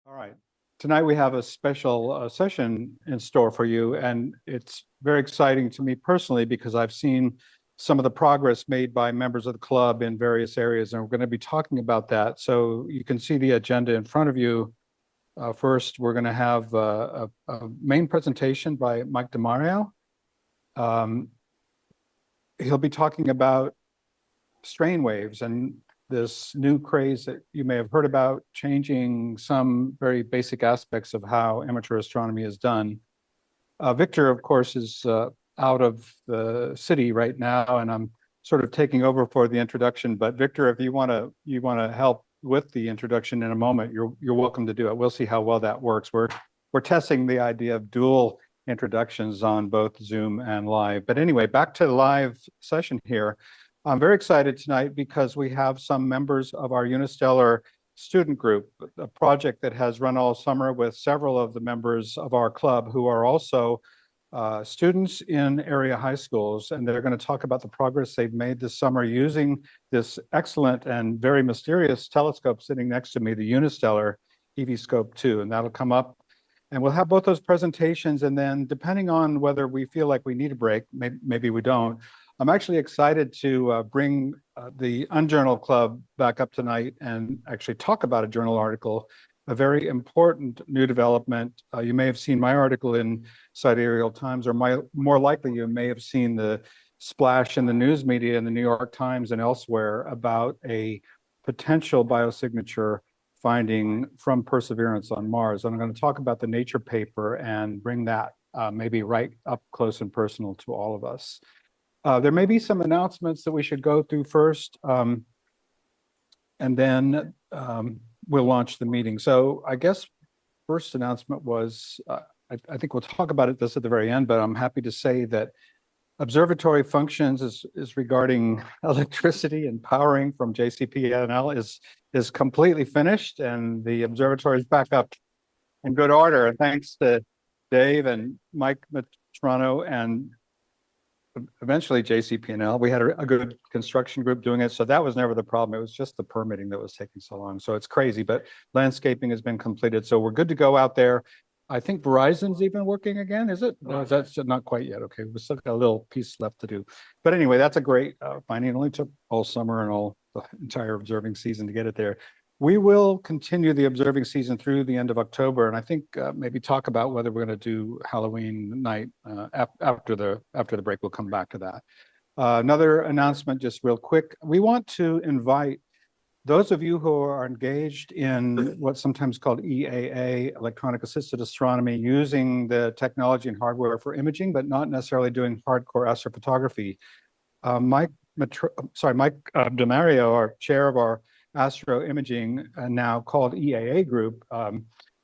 All right. Tonight we have a special session in store for you, and it's very exciting to me personally because I've seen some of the progress made by members of the club in various areas, and we're going to be talking about that. So you can see the agenda in front of you. First, we're going to have a main presentation by Mike DiMario. He'll be talking about strain waves and this new craze that you may have heard about, changing some very basic aspects of how amateur astronomy is done. Victor, of course, is out of the city right now, and I'm sort of taking over for the introduction. But Victor, if you want to help with the introduction in a moment, you're welcome to do it. We'll see how well that works. We're testing the idea of dual introductions on both Zoom and live. But anyway, back to the live session here. I'm very excited tonight because we have some members of our Unistellar Student Group, a project that has run all summer with several of the members of our club who are also students in area high schools, and they're going to talk about the progress they've made this summer using this excellent and very mysterious telescope sitting next to me, the Unistellar EV-Scope 2, and that'll come up. And we'll have both those presentations, and then depending on whether we feel like we need a break, maybe we don't, I'm actually excited to bring the Unjournal Club back up tonight and actually talk about a journal article, a very important new development. You may have seen my article in Sidereal Times, or more likely you may have seen the splash in the news media in the New York Times and elsewhere about a potential biosignature finding from Perseverance on Mars. I'm going to talk about the Nature paper and bring that maybe right up close and personal to all of us. There may be some announcements that we should go through first, and then we'll launch the meeting. So I guess first announcement was, I think we'll talk about this at the very end, but I'm happy to say that observatory functions is regarding electricity and powering from JCP&L is completely finished, and the observatory is back up in good order. And thanks to Dave and Mike Matrano and eventually JCP&L. We had a good construction group doing it, so that was never the problem. It was just the permitting that was taking so long. So it's crazy, but landscaping has been completed, so we're good to go out there. I think Verizon's even working again, is it? No, that's not quite yet. Okay, we've still got a little piece left to do. But anyway, that's a great finding. It only took all summer and all the entire observing season to get it there. We will continue the observing season through the end of October, and I think maybe talk about whether we're going to do Halloween night after the break. We'll come back to that. Another announcement, just real quick. We want to invite those of you who are engaged in what's sometimes called EAA, Electronic Assisted Astronomy, using the technology and hardware for imaging, but not necessarily doing hardcore astrophotography. Mike DiMario, our chair of our Astro Imaging, now called EAA Group,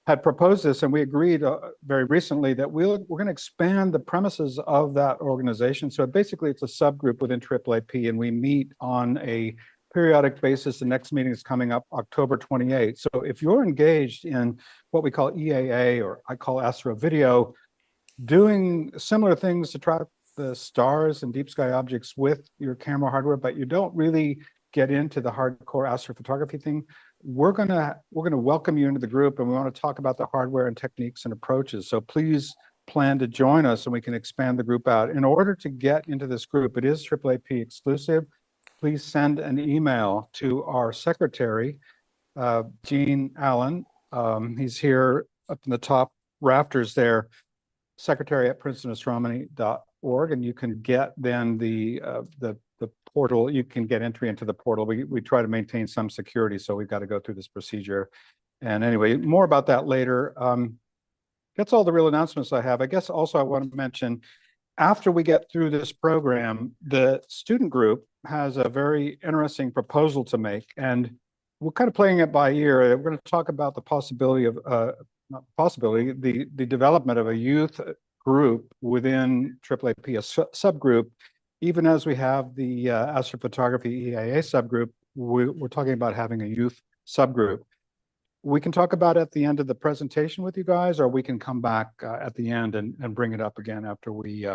had proposed this, and we agreed very recently that we're going to expand the premises of that organization. So basically, it's a subgroup within AAAP, and we meet on a periodic basis. The next meeting is coming up October 28th. So if you're engaged in what we call EAA, or I call Astro Video, doing similar things to track the stars and deep sky objects with your camera hardware, but you don't really get into the hardcore astrophotography thing, we're gonna welcome you into the group, and we want to talk about the hardware and techniques and approaches. So please plan to join us, and we can expand the group out. In order to get into this group, it is AAAP exclusive. Please send an email to our secretary, Gene Allen. He's here up in the top rafters there, secretary@princetonastronomy.org, and you can get then the portal. You can get entry into the portal. We try to maintain some security, so we've got to go through this procedure. And anyway, more about that later. That's all the real announcements I have. I guess also I want to mention, after we get through this program, the student group has a very interesting proposal to make, and we're kind of playing it by ear. We're going to talk about the possibility of, the development of a youth group within AAAP, a subgroup. Even as we have the astrophotography EAA subgroup, we're talking about having a youth subgroup. We can talk about it at the end of the presentation with you guys, or we can come back at the end and bring it up again after we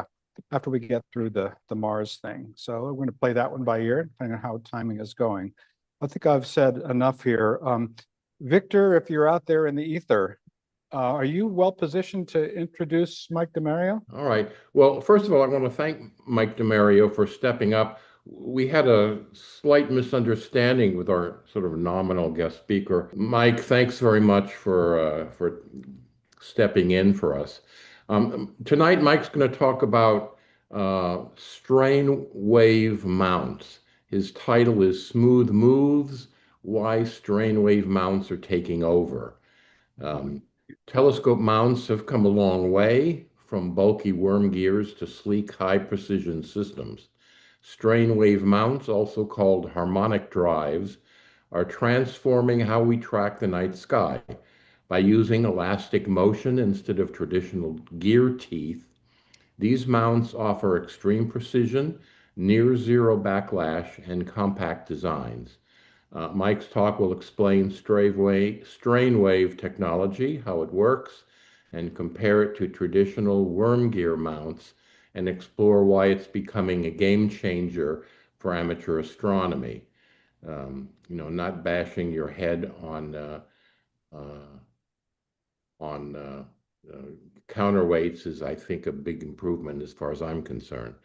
get through the Mars thing. So we're going to play that one by ear, depending on how timing is going. I think I've said enough here. Victor, if you're out there in the ether, are you well positioned to introduce Mike DiMario? All right. Well, first of all, I want to thank Mike DiMario for stepping up. We had a slight misunderstanding with our sort of nominal guest speaker. Mike, thanks very much for stepping in for us. Tonight, Mike's going to talk about strain wave mounts. His title is Smooth Moves: Why Strain Wave Mounts Are Taking Over. Um, Telescope mounts have come a long way, from bulky worm gears to sleek, high-precision systems. Strain wave mounts, also called harmonic drives, are transforming how we track the night sky. By using elastic motion instead of traditional gear teeth, these mounts offer extreme precision, near zero backlash, and compact designs. Mike's talk will explain strain wave technology, how it works, and compare it to traditional worm gear mounts, and explore why it's becoming a game changer for amateur astronomy. Not bashing your head uh, on counterweights is, I think, a big improvement as far as I'm concerned.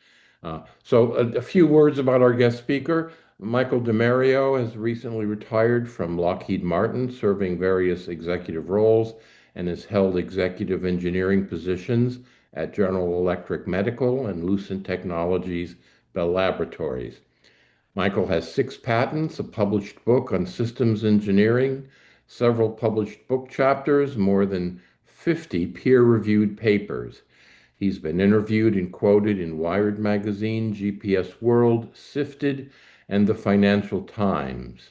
So a few words about our guest speaker. Michael DiMario has recently retired from Lockheed Martin, serving various executive roles, and has held executive engineering positions at General Electric Medical and Lucent Technologies Bell Laboratories. Michael has 6 patents, a published book on systems engineering, several published book chapters, more than 50 peer-reviewed papers. He's been interviewed and quoted in Wired Magazine, GPS World, Sifted, and the Financial Times.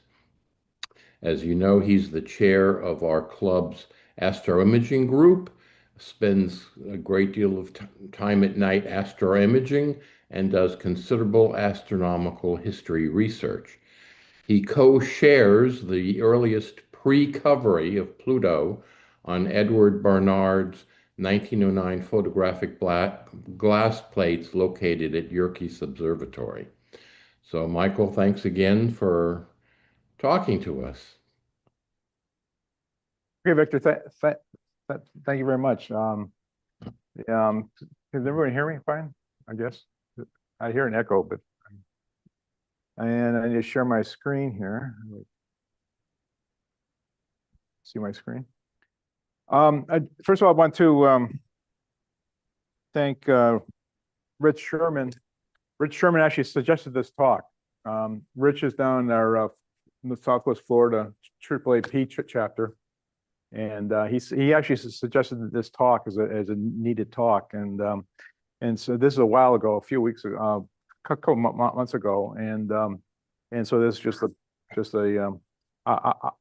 As you know, he's the chair of our club's astroimaging group, spends a great deal of time at night astroimaging, and does considerable astronomical history research. He co-shares the earliest pre-covery of Pluto on Edward Barnard's 1909 photographic glass plates located at Yerkes Observatory. So, Michael, thanks again for talking to us. Okay, Victor, thank you very much. Can everyone hear me fine? I guess I hear an echo, and I need to share my screen here. See my screen. First of all, I want to thank Rich Sherman. Rich Sherman actually suggested this talk. Rich is down there in the Southwest Florida AAAP chapter. And he actually suggested this talk as a needed talk, and so this is a while ago, a few weeks ago, a couple months ago, and so this is just a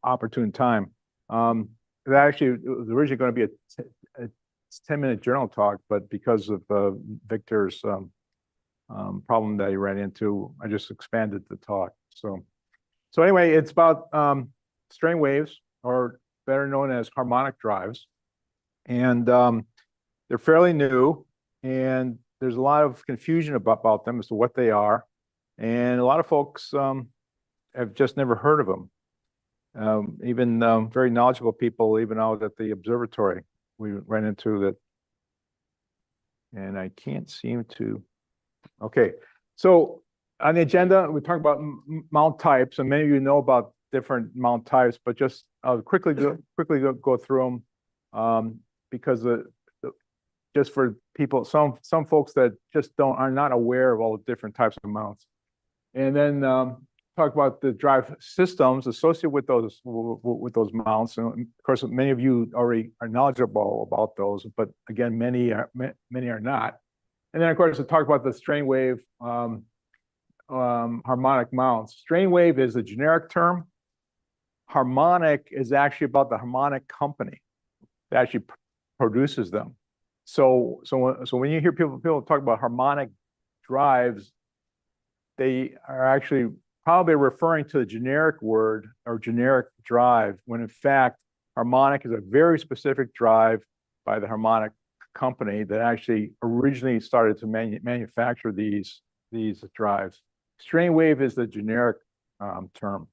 opportune time. It actually was originally going to be a 10-minute journal talk, but because of Victor's problem that he ran into, I just expanded the talk. So anyway, it's about strain waves, or better known as harmonic drives, and they're fairly new, and there's a lot of confusion about them as to what they are, and a lot of folks have just never heard of them. Even very knowledgeable people, even out at the observatory, we ran into that, and I can't seem to. Okay, so on the agenda, we talk about mount types, and many of you know about different mount types, but just I'll quickly go through them because just for people, some folks that just are not aware of all the different types of mounts, and then talk about the drive systems associated with those mounts. And of course, many of you already are knowledgeable about those, but again, many are not. And then of course, to talk about the strain wave harmonic mounts. Strain wave is a generic term. Harmonic is actually about the harmonic company that actually produces them. So when you hear people talk about harmonic drives, they are actually probably referring to the generic word or generic drive, when in fact, harmonic is a very specific drive by the harmonic company that actually originally started to manufacture these drives. Strain wave is the generic term.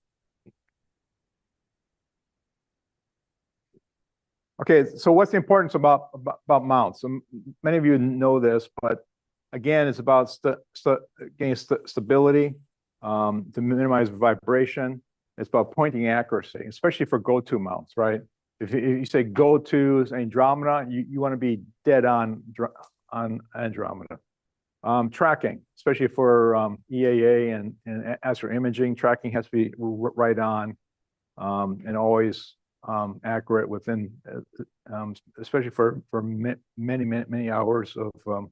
Okay, so what's the importance about mounts? Many of you know this, but again, it's about getting stability, to minimize vibration. It's about pointing accuracy, especially for go-to mounts, right? If you say go-to Andromeda, you want to be dead on Andromeda. Tracking, especially for EAA and astro imaging, tracking has to be right on and always accurate within, especially for many hours of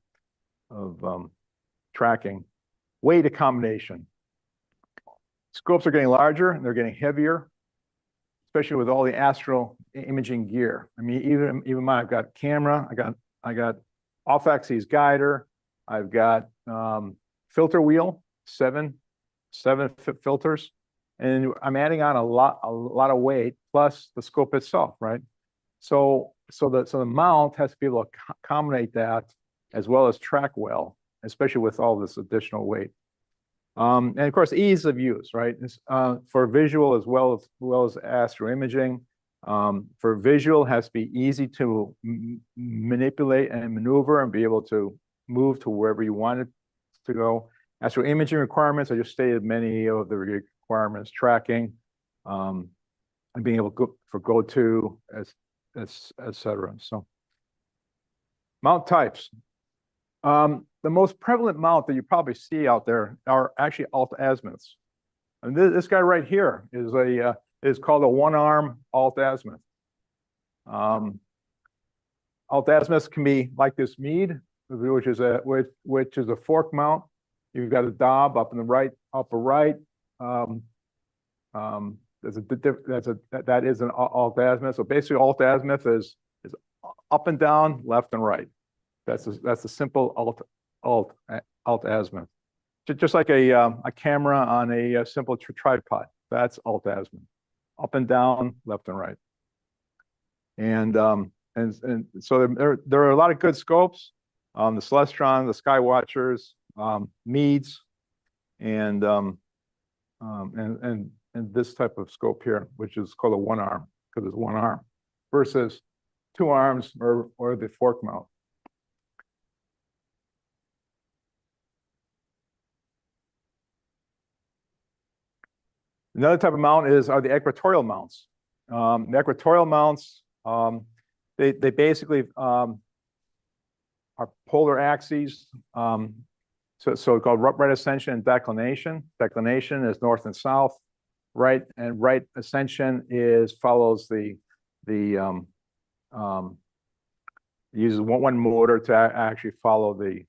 tracking. Weight accommodation. Scopes are getting larger and they're getting heavier, especially with all the astro imaging gear. I mean, even mine, I've got camera, I got off-axis guider, I've got filter wheel, seven filters, and I'm adding on a lot of weight plus the scope itself, right? So the mount has to be able to accommodate that as well as track well, especially with all this additional weight. And of course, ease of use, right? For visual as well as astro imaging. For visual, has to be easy to manipulate and maneuver and be able to move to wherever you want it to go. Astro imaging requirements, I just stated many of the requirements, tracking, and being able to go to, et cetera. So, mount types. The most prevalent mount that you probably see out there are actually alt-azimuths. And this guy right here is called a one-arm alt-azimuth. Alt-azimuths can be like this Meade, which is a fork mount. You've got a knob up in the right, upper right. That is an alt-azimuth. So basically, alt-azimuth is up and down, left and right. That's a simple alt-azimuth. Just like a camera on a simple tripod. That's alt-azimuth. Up and down, left and right. And so there are a lot of good scopes. The Celestron, the Skywatchers, Meades, and this type of scope here, which is called a one arm because it's one arm, versus two arms or the fork mount. Another type of mount are the equatorial mounts. The equatorial mounts, they basically are polar axes. So called right ascension and declination. Declination is north and south. Right ascension follows uses one motor to actually follow the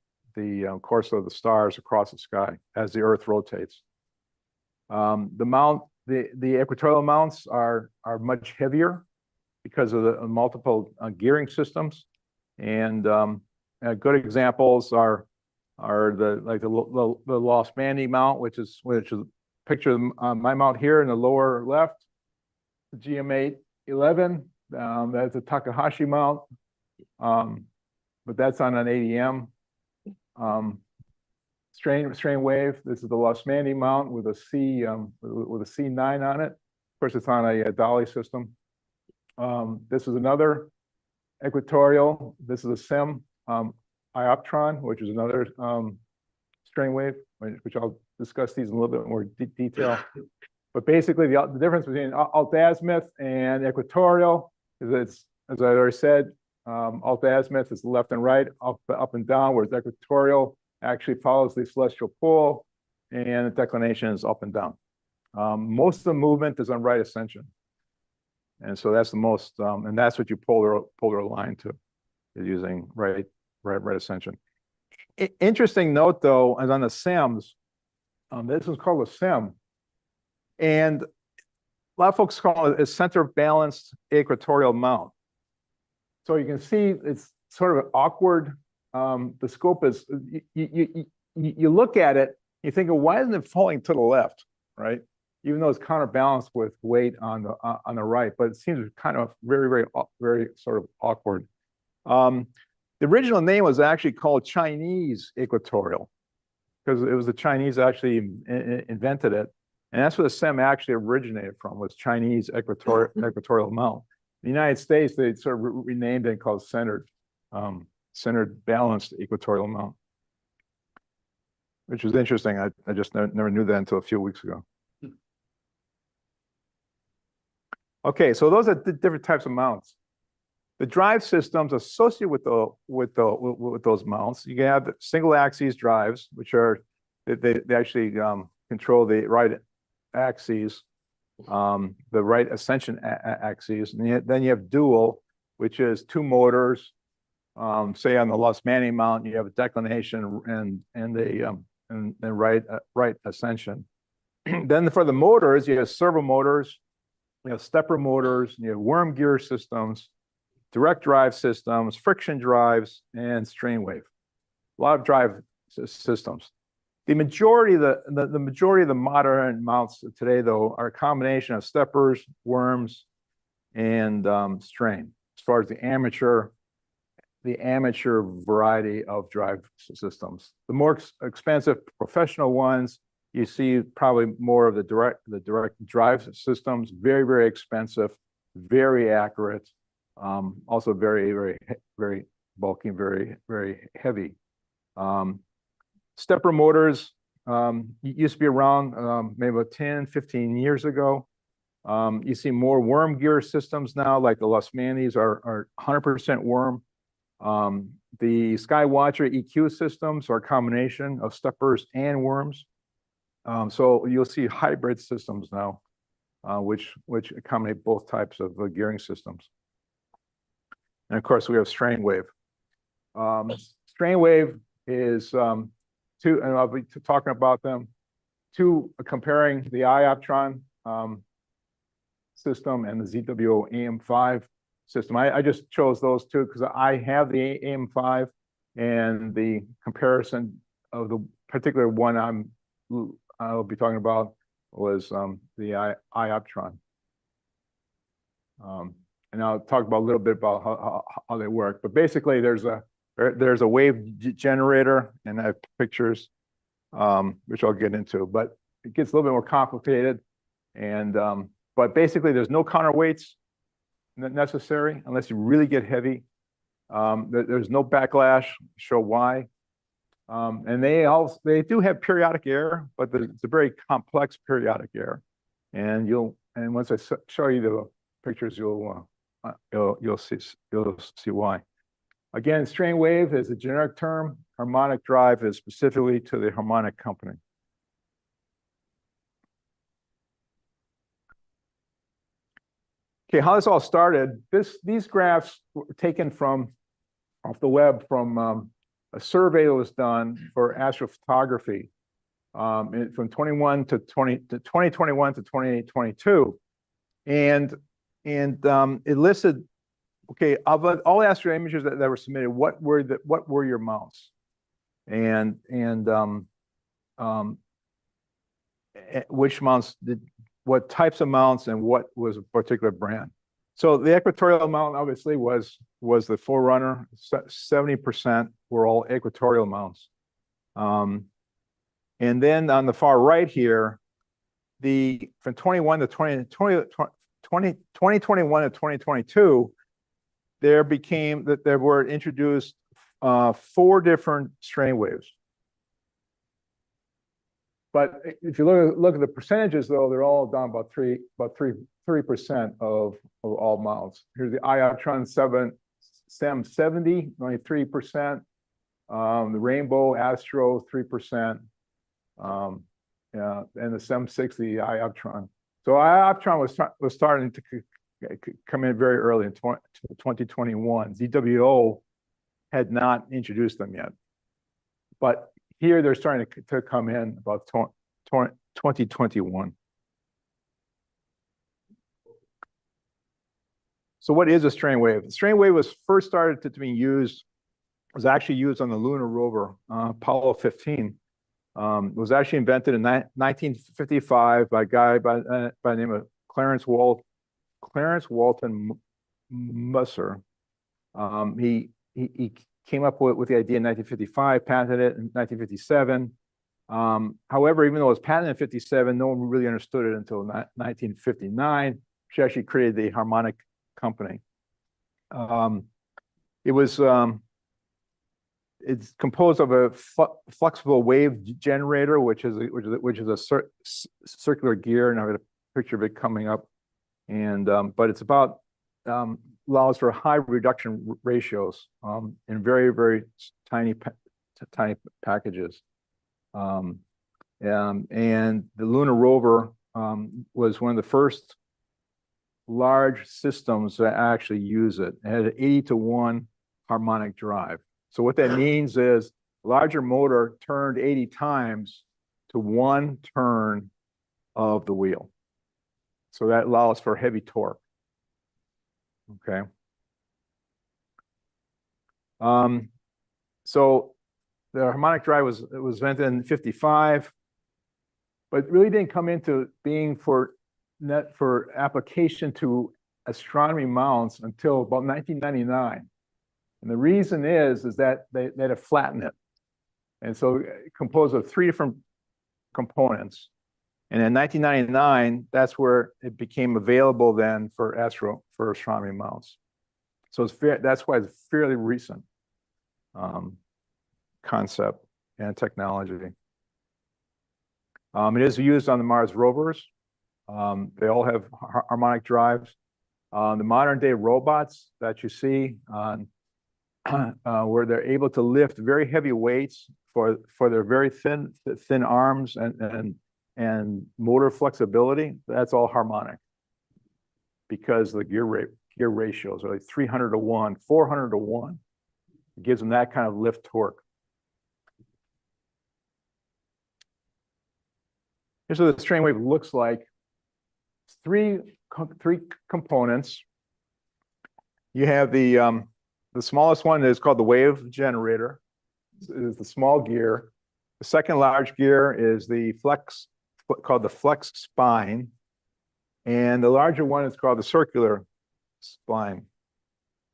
course of the stars across the sky as the Earth rotates. The equatorial mounts are much heavier because of the multiple gearing systems, and good examples are the Lost Mandy mount, which is picture my mount here in the lower left, the GM811. That's a Takahashi mount, but that's on an ADM. Strain wave. This is the Lost Mandy mount with a C9 on it. Of course, it's on a dolly system. This is another equatorial. This is a SEM Ioptron, which is another strain wave, which I'll discuss these in a little bit more detail. But basically, the difference between alt-azimuth and equatorial is it's, as I already said, alt-azimuth is left and right, up and down, whereas equatorial actually follows the celestial pole, and the declination is up and down. Most of the movement is on right ascension, and so that's the most, and that's what you polar align to, is using right ascension. Interesting note though, is on the SEMs. This is called a SEM, and a lot of folks call it a center balanced equatorial mount. So you can see it's sort of awkward. The scope is, you look at it, you think, well, why isn't it falling to the left, right? Even though it's counterbalanced with weight on the right, but it seems kind of very sort of awkward. The original name was actually called Chinese equatorial, because it was the Chinese actually invented it, and that's where the SEM actually originated from, was Chinese equatorial mount. the United States, they sort of renamed it and called centered balanced equatorial amount, which was interesting. I just never knew that until a few weeks ago. Okay, so those are the different types of mounts. The drive systems associated with those mounts, you can have the single axis drives, which are they actually control the right axes, the right ascension axes, and then you have dual, which is two motors. Say on the Los Manning mount, you have a declination and right ascension. Then for the motors, you have servo motors, you have stepper motors, you have worm gear systems, direct drive systems, friction drives, and strain wave. A lot of drive systems. The majority of the modern mounts today, though, are a combination of steppers, worms, and strain. As far as the amateur variety of drive systems, the more expensive professional ones, you see probably more of the direct drive systems. Very, very expensive, very accurate. Also very bulky, very, very heavy. Stepper motors used to be around maybe about 10, 15 years ago. You see more worm gear systems now, like the Los Manning are 100% worm. The Skywatcher EQ systems are a combination of steppers and worms. So you'll see hybrid systems now, which accommodate both types of gearing systems. And of course, we have strain wave. Strain wave is two, and I'll be talking about them. Two, comparing the iOptron system and the ZWO AM5 system. I just chose those two because I have the AM5, and the comparison of the particular one I'll be talking about was the iOptron. And I'll talk about a little bit about how they work. But basically, there's a wave generator, and I have pictures, which I'll get into. But it gets a little bit more complicated. And but basically, there's no counterweights necessary unless you really get heavy. There's no backlash. Show why. And they do have periodic error, but it's a very complex periodic error. And once I show you the pictures, you'll see why. Again, strain wave is a generic term. Harmonic drive is specifically to the harmonic company. Okay, how this all started, these graphs were taken off the web from a survey that was done for astrophotography from 2021 to 2022. And it listed, okay, of all astro images that were submitted, what were your mounts? And which mounts what types of mounts, and what was a particular brand. So the equatorial mount obviously was the forerunner. 70% were all equatorial mounts. And then on the far right here, from 2021 to 2022, there were introduced 4 different strain waves. But if you look at the percentages, though, they're all down about 3% of all mounts. Here's the iOptron SEM 70, only 3%. The Rainbow Astro 3%. And the SEM 60, the iOptron. So iOptron was starting to come in very early in 2021. ZWO had not introduced them yet, but here they're starting to come in about 2021. So what is a strain wave? The strain wave was first started to be used, was actually used on the lunar rover, Apollo 15. It was actually invented in 1955 by a guy by the name of Clarence Walton Musser. He came up with the idea in 1955, patented it in 1957. However, even though it was patented in 57, no one really understood it until 1959. She actually created the harmonic company. It's composed of a flexible wave generator, which is a circular gear, and I have a picture of it coming up. And but it's about allows for high reduction ratios in very, very tiny packages. And the lunar rover was one of the first large systems that actually use it. It had an 80-to-1 harmonic drive. So what that means is larger motor turned 80 times to one turn of the wheel. So that allows for heavy torque. Okay. So the harmonic drive was invented in 1955, but really didn't come into being for application to astronomy mounts until about 1999. And the reason is that they had to flatten it. And so composed of 3 different components. And in 1999, that's where it became available then for astronomy mounts. So that's why it's fairly recent concept and technology. It is used on the Mars rovers. They all have harmonic drives. The modern day robots that you see on where they're able to lift very heavy weights for their very thin arms and motor flexibility, that's all harmonic, because the gear ratios are like 300-to-1, 400-to-1. It gives them that kind of lift torque. Here's what the strain wave looks like. It's three components. You have the smallest one is called the wave generator. It's the small gear. The second large gear is called the flex spine. And the larger one is called the circular spine.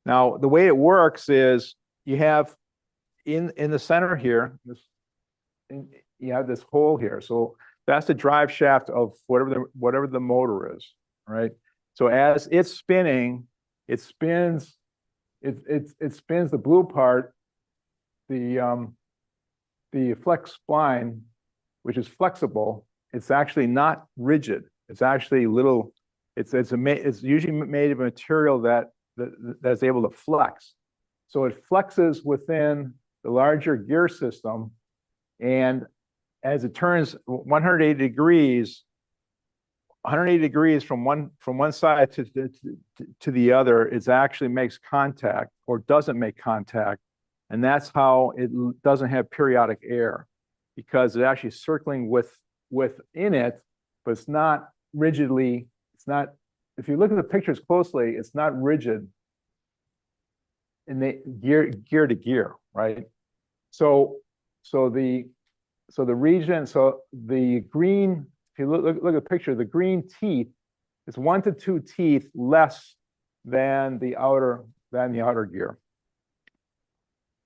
Now, the way it works is you have in the center here, you have this hole here. So that's the drive shaft of whatever the motor is, right? So as it's spinning, it spins the blue part, the flex spine, which is flexible. It's actually not rigid. It's actually it's usually made of a material that's able to flex. So it flexes within the larger gear system, and as it turns 180 degrees from one side to the other, it actually makes contact or doesn't make contact, and that's how it doesn't have periodic air, because it's actually circling within it, but it's not rigidly. It's not. If you look at the pictures closely, it's not rigid in the gear to gear, right? So the green, if you look at the picture, the green teeth is 1 to 2 teeth less than the outer gear.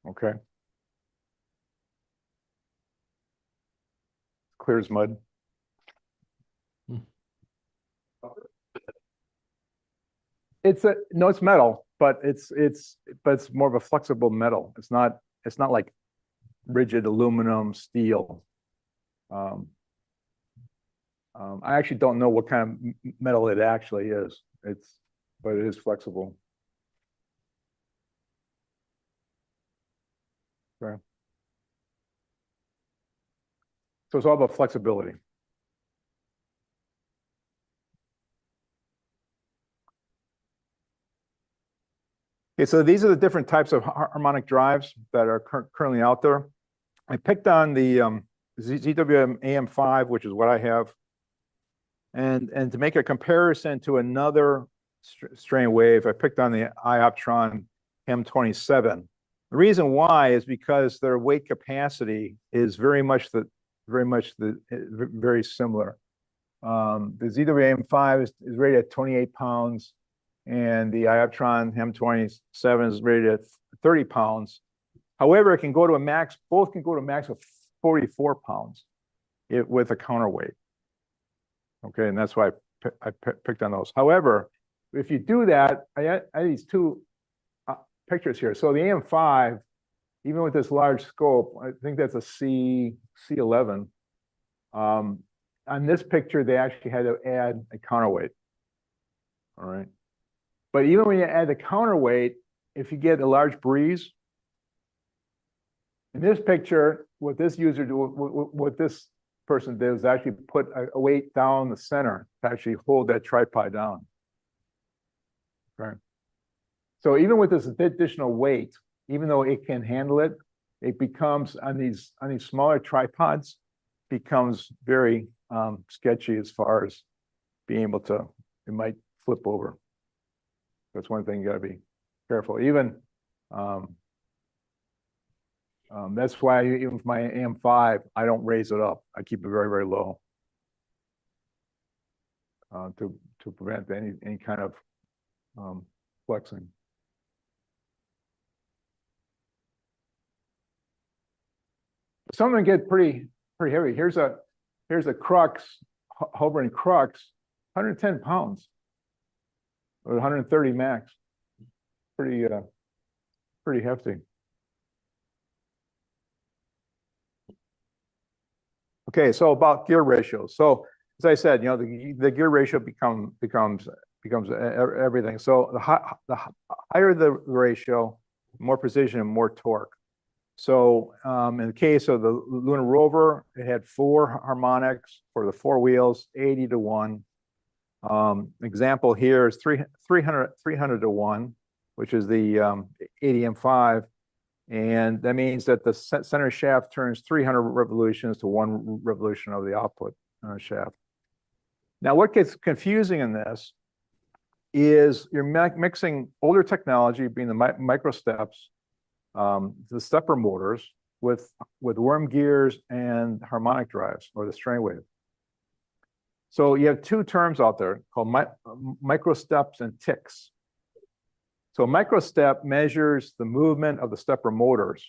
Okay. Clear as mud. It's metal, but it's more of a flexible metal. It's not like rigid aluminum, steel. I actually don't know what kind of metal it actually is. But it is flexible. Okay. So it's all about flexibility. Okay, so these are the different types of harmonic drives that are currently out there. I picked on the ZWM AM5, which is what I have, and to make a comparison to another strain wave, I picked on the Ioptron M27. The reason why is because their weight capacity is very similar. The ZWM5 is rated at 28 pounds, and the Ioptron M27 is rated at 30 pounds. However, it can go to a max, both can go to a max of 44 pounds with a counterweight. Okay, and that's why I picked on those. However, if you do that, I had these two pictures here. So the AM5, even with this large scope, I think that's a C11. On this picture, they actually had to add a counterweight. All right. But even when you add the counterweight, if you get a large breeze, in this picture, what this user do, what this person did was actually put a weight down the center to actually hold that tripod down. Okay. So even with this additional weight, even though it can handle it, it becomes on these smaller tripods, becomes very sketchy as far as being able to, it might flip over. That's one thing you got to be careful. Even that's why even with my AM5, I don't raise it up. I keep it very, very low to prevent any kind of flexing. Some of them get pretty heavy. Here's a crux, hovering crux, 110 pounds or 130 max. Pretty hefty. Okay, so about gear ratio. So as I said, the gear ratio becomes everything. So the higher the ratio, more precision and more torque. So in the case of the lunar rover, it had 4 harmonics for the 4 wheels, 80 to 1. Example here is 300 to 1, which is the ADM5. And that means that the center shaft turns 300 revolutions to 1 revolution of the output shaft. Now, what gets confusing in this is you're mixing older technology, being the micro steps, the stepper motors, with worm gears and harmonic drives, or the strain wave. So you have 2 terms out there called micro steps and ticks. So microstep measures the movement of the stepper motors.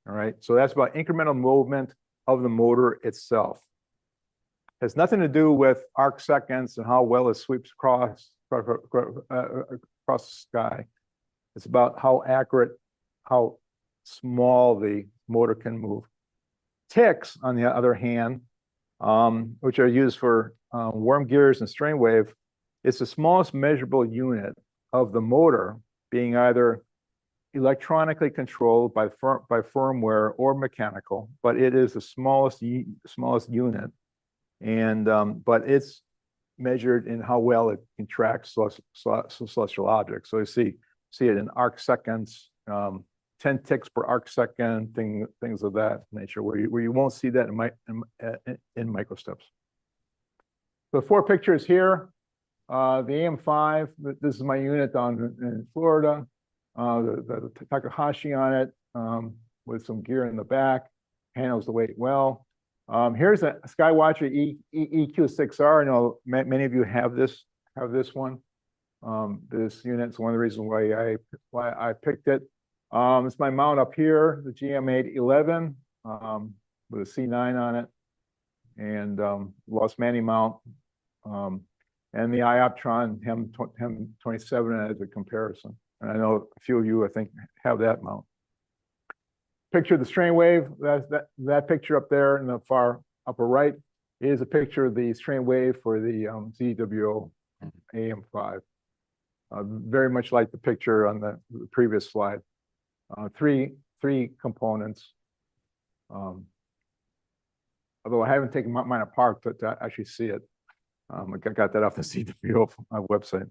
All right, so that's about incremental movement of the motor itself. It has nothing to do with arc seconds and how well it sweeps across the sky. It's about how accurate, how small the motor can move. Ticks, on the other hand, which are used for worm gears and strain wave, it's the smallest measurable unit of the motor, being either electronically controlled by firmware or mechanical, but it is the smallest unit, and but it's measured in how well it can track celestial objects. So you see it in arc seconds, 10 ticks per arc second, things of that nature, where you won't see that in microsteps. The 4 pictures here. The AM5, this is my unit down in Florida. The Takahashi on it, with some gear in the back, handles the weight well. Here's a Skywatcher EQ6R. I know many of you have this one. This unit's one of the reasons why I picked it. It's my mount up here, the GM811, with a C9 on it, and Lost Manny mount. And the Ioptron HEM27 as a comparison. And I know a few of you, I think, have that mount. Picture of the strain wave, that picture up there in the far upper right is a picture of the strain wave for the ZWO AM5. Very much like the picture on the previous slide. Three components. Although I haven't taken mine apart to actually see it. I got that off the CWO website.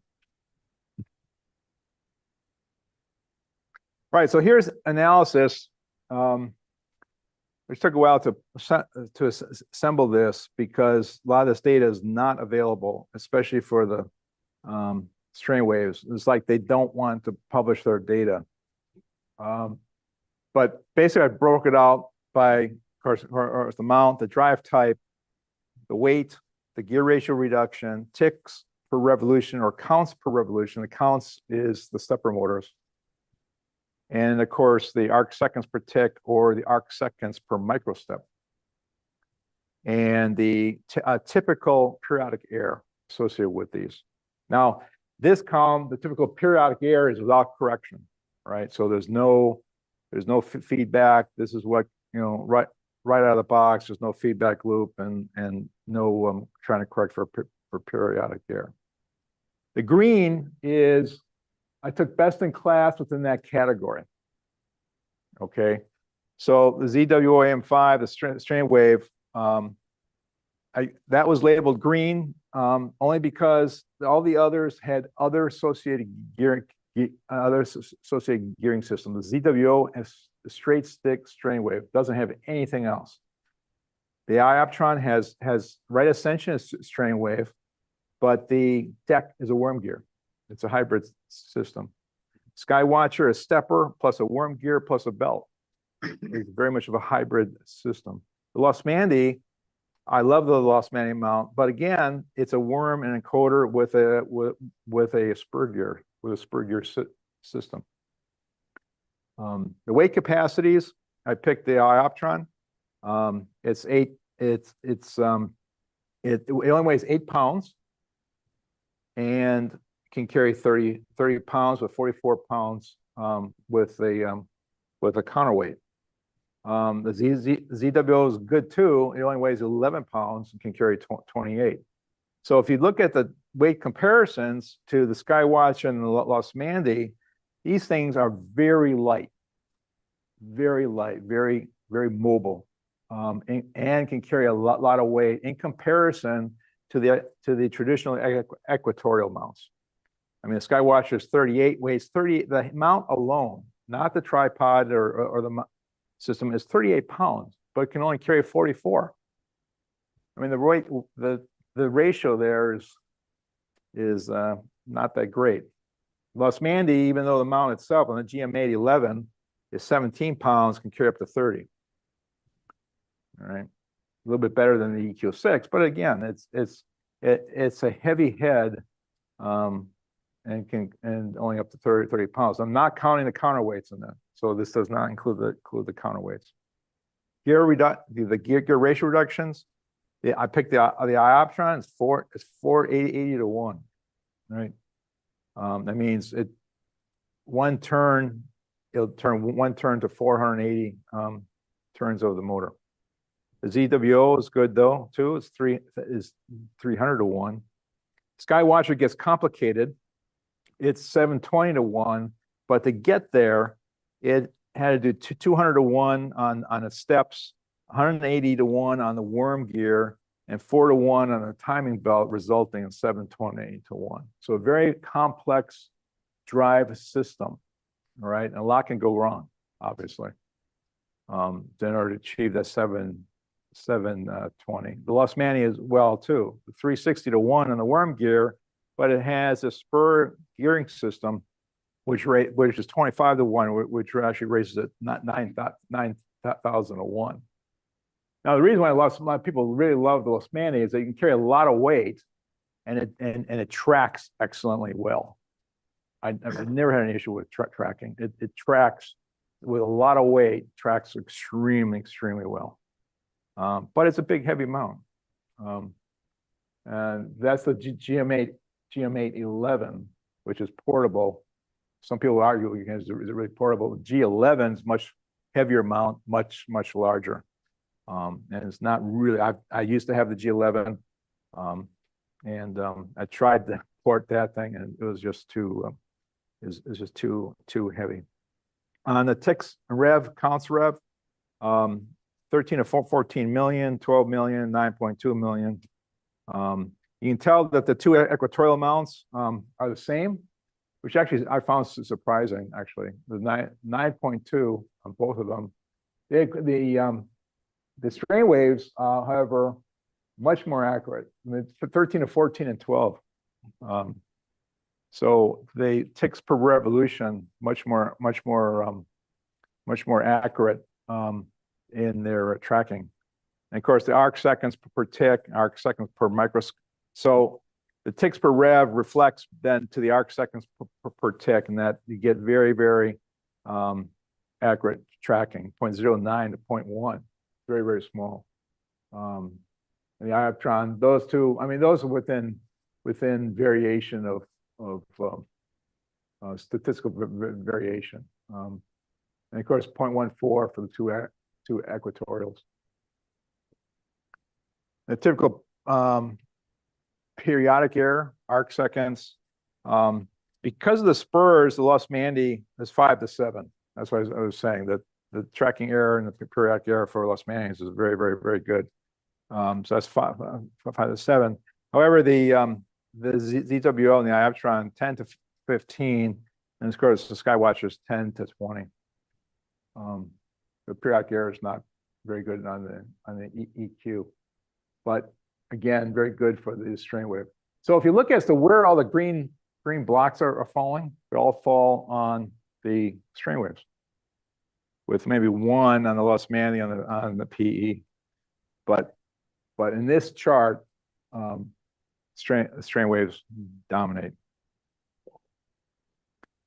Right, so here's analysis. It took a while to assemble this because a lot of this data is not available, especially for the strain waves. It's like they don't want to publish their data. But basically, I broke it out by, of course, the mount, the drive type, the weight, the gear ratio reduction, ticks per revolution or counts per revolution. The counts is the stepper motors. And of course, the arc seconds per tick or the arc seconds per microstep. And the typical periodic error associated with these. Now, This column, the typical periodic error, is without correction, right? So there's no feedback. This is what, right out of the box. There's no feedback loop and no trying to correct for periodic error. The green is, I took best in class within that category. Okay, so the ZWOAM5, the strain wave, that was labeled green only because all the others had other associated gearing systems. The ZWO is a straight stick strain wave, doesn't have anything else. The iOptron has right ascension as strain wave, but the deck is a worm gear. It's a hybrid system. Skywatcher is stepper plus a worm gear plus a belt. It's very much of a hybrid system. The Lost Mandy, I love the Lost Mandy mount, but again, it's a worm and encoder with a spur gear system. The weight capacities, I picked the iOptron. It only weighs 8 pounds and can carry 30 pounds with 44 pounds with a counterweight. The ZWO is good too. It only weighs 11 pounds and can carry 28. So if you look at the weight comparisons to the Skywatch and the Lost Mandy, these things are very light, very mobile, and can carry a lot of weight in comparison to the traditional equatorial mounts. I mean, the Skywatcher is 38, weighs 38. The mount alone, not the tripod or the system, is 38 pounds, but it can only carry 44. I mean, the ratio there is not that great. Lost Mandy, even though the mount itself on the GM811 is 17 pounds, can carry up to 30. All right, a little bit better than the EQ6, but again, it's a heavy head, and only up to 30 pounds. I'm not counting the counterweights in that, so this does not include the counterweights. The gear ratio reductions. I picked the iOptron. It's 480 to 1, right? That means one turn, it'll turn one turn to 480 turns of the motor. The ZWO is good though too. It's 300 to 1. Skywatcher gets complicated. It's 720 to 1, but to get there, it had to do 200 to 1 on the steps, 180 to 1 on the worm gear, and 4 to 1 on the timing belt, resulting in 720 to 1. So a very complex drive system, all right? And a lot can go wrong, obviously, in order to achieve that 720. The Lost Mandy is well too, 360 to 1 on the worm gear, but it has a spur gearing system, which is 25 to 1, which actually raises it 9,000 to 1. Now, the reason why a lot of people really love the Lost Mandy is that you can carry a lot of weight, and it tracks excellently well. I've never had an issue with tracking. It tracks with a lot of weight, tracks extremely well. But it's a big, heavy mount. And that's the GM811, which is portable. Some people argue, is it really portable? The G11 is much heavier mount, much larger. And it's not really, I used to have the G11, and I tried to port that thing, and it was just too heavy. On the TIX rev, counts rev, 13 to 14 million, 12 million, 9.2 million. You can tell that the two equatorial mounts are the same, which actually I found surprising, actually. The 9.2 on both of them. The strain waves, however, much more accurate. I mean, 13 to 14 and 12. So the ticks per revolution much more accurate in their tracking. And of course, the arc seconds per tick, arc seconds per microsecond. So the ticks per rev reflects then to the arc seconds per tick, and that you get very accurate tracking, 0.09 to 0.1, very small. And the iOptron, those two, I mean, those are within variation of statistical variation. And of course, 0.14 for the two equatorials. The typical periodic error, arc seconds. Because of the spurs, the lost Mandy is 5 to 7. That's why I was saying that the tracking error and the periodic error for lost Mandys is very, very, very good. So that's 5 to 7. However, the ZWO and the Ioptron 10 to 15, and of course the Skywatcher is 10 to 20. The periodic error is not very good on the EQ, but again, very good for the strain wave. So if you look as to where all the green blocks are falling, they all fall on the strain waves, with maybe one on the lost Mandy on the PE. But in this chart, strain waves dominate.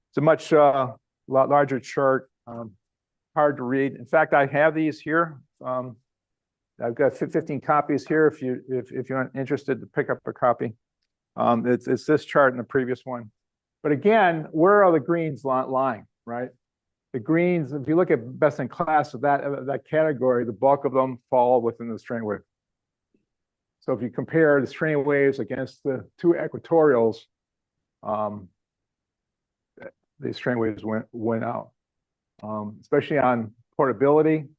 It's a much lot larger chart, hard to read. In fact, I have these here. I've got 15 copies here. If you're interested to pick up a copy, it's this chart and the previous one. But again, where are the greens lying? Right, the greens. If you look at best in class of that category, the bulk of them fall within the strain wave. So if you compare the strain waves against the two equatorials, the strain waves went out, especially on portability,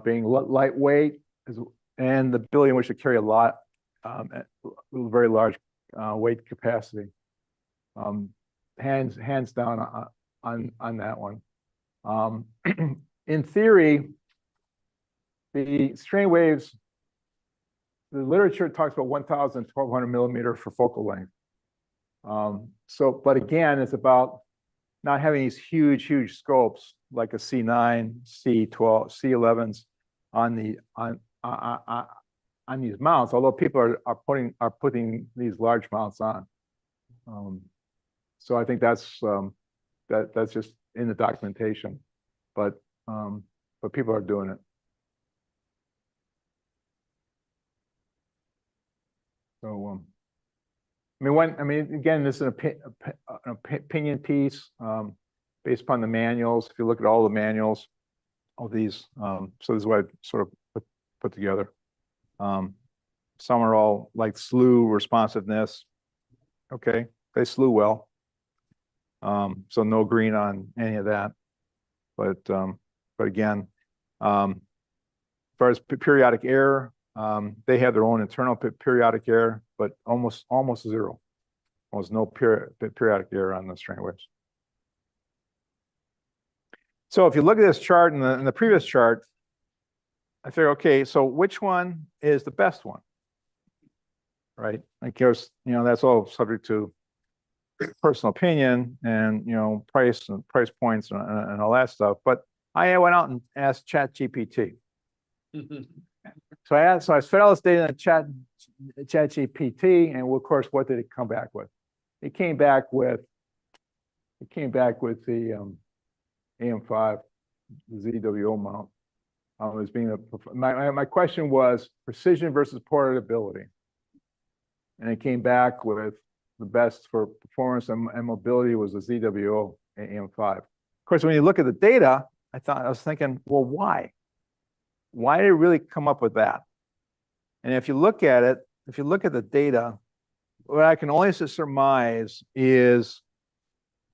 being lightweight, and the ability in which to carry a lot, very large weight capacity. Hands down on that one. In theory, the strain waves, the literature talks about 1,000, 1,200 millimeter for focal length. But again, it's about not having these huge scopes like a C9, C12, C11s on these mounts. Although people are putting these large mounts on. So I think that's just in the documentation, but people are doing it. So again, this is an opinion piece based upon the manuals. If you look at all the manuals, all these, so this is what I sort of put together. Some are all like slew responsiveness. Okay, they slew well. So no green on any of that. But again, as far as periodic error, they have their own internal periodic error, but almost zero. Almost no periodic error on the strain waves. So if you look at this chart and the previous chart, I figure, okay, so which one is the best one? Right? Of course, that's all subject to personal opinion and price points and all that stuff. But I went out and asked ChatGPT. So I fed all this data in ChatGPT, and of course, what did it come back with? It came back with the AM5 ZWO mount as being my question was precision versus portability, and it came back with the best for performance and mobility was the ZWO AM5. Of course, when you look at the data, I was thinking, well, why? Why did it really come up with that? And if you look at it, if you look at the data, what I can only surmise is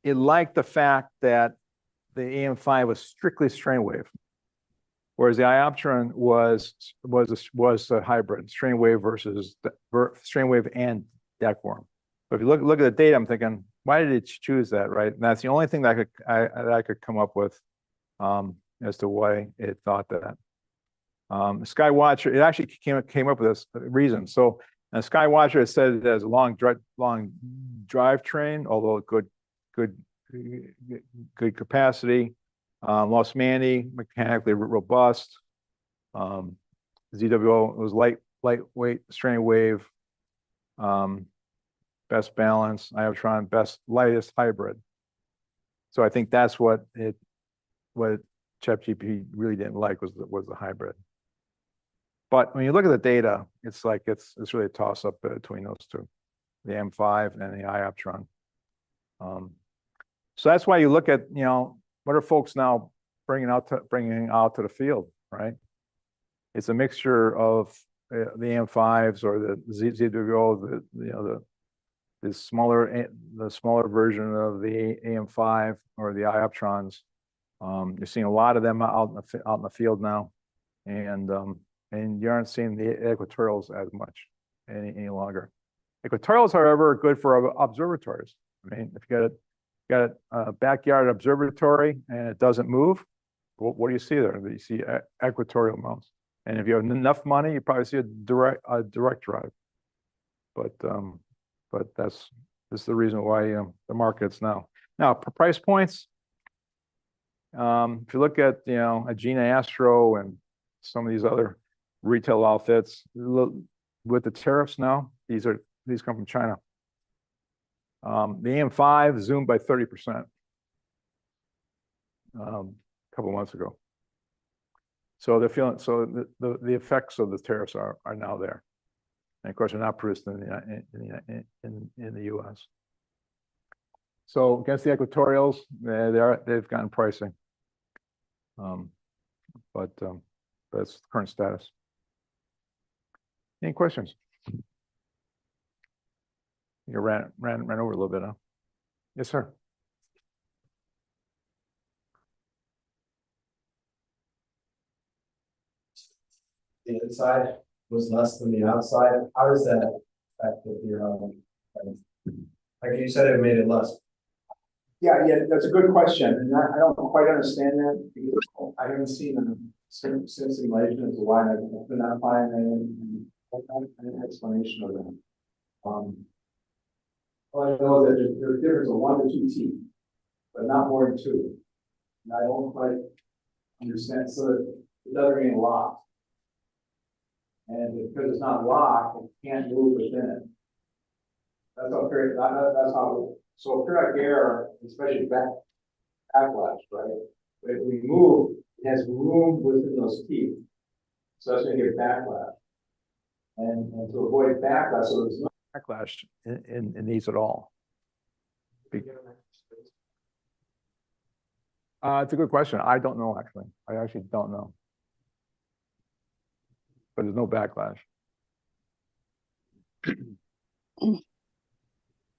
it liked the fact that the AM5 was strictly strain wave, whereas the Ioptron was a hybrid, strain wave versus strain wave and deckworm. But if you look at the data, I'm thinking, why did it choose that, right? And that's the only thing that I could come up with as to why it thought that. Skywatcher, it actually came up with this reason. So a Skywatcher has said it has a long drivetrain, although good capacity. Lost Mandy, mechanically robust. ZWO was lightweight, strain wave. Best balance. Ioptron, lightest hybrid. So I think that's what ChatGPT really didn't like was the hybrid. But when you look at the data, it's really a toss up between those two, the M5 and the Ioptron. So that's why you look at, you know, what are folks now bringing out to the field, right? It's a mixture of the AM5s or the ZWO, the smaller version of the AM5 or the ioptrons. You're seeing a lot of them out in the field now, and you aren't seeing the equatorials as much any longer. Equatorials, however, are good for observatories. I mean, if you got a backyard observatory and it doesn't move, what do you see there? You see equatorial mounts. And if you have enough money, you probably see a direct drive. But that's the reason why the market's now. Now, price points. If you look at a Gina Astro and some of these other retail outfits, with the tariffs now, these come from China. The AM5 zoomed by 30% a couple months ago. So they're feeling, so the effects of the tariffs are now there, and of course they're not produced in the U.S. So against the equatorials, they've gotten pricing, but that's the current status. Any questions? You ran over a little bit, huh? Yes, sir. The inside was less than the outside. How does that affect your like you said, it made it less? Yeah, that's a good question, and I don't quite understand that because I haven't seen a simulation as to why I could not find an explanation of that. Well, I know that there's a difference of 1 to 2 teeth, but not more than 2. And I don't quite understand. So it doesn't remain locked. And because it's not locked, it can't move within it. That's how. So periodic air, especially backlash, right? But if we move, it has room within those teeth. So that's going to get backlash. And to avoid backlash, so there's no Backlash in these at all. It's a good question. I don't know, actually. I actually don't know. But there's no backlash.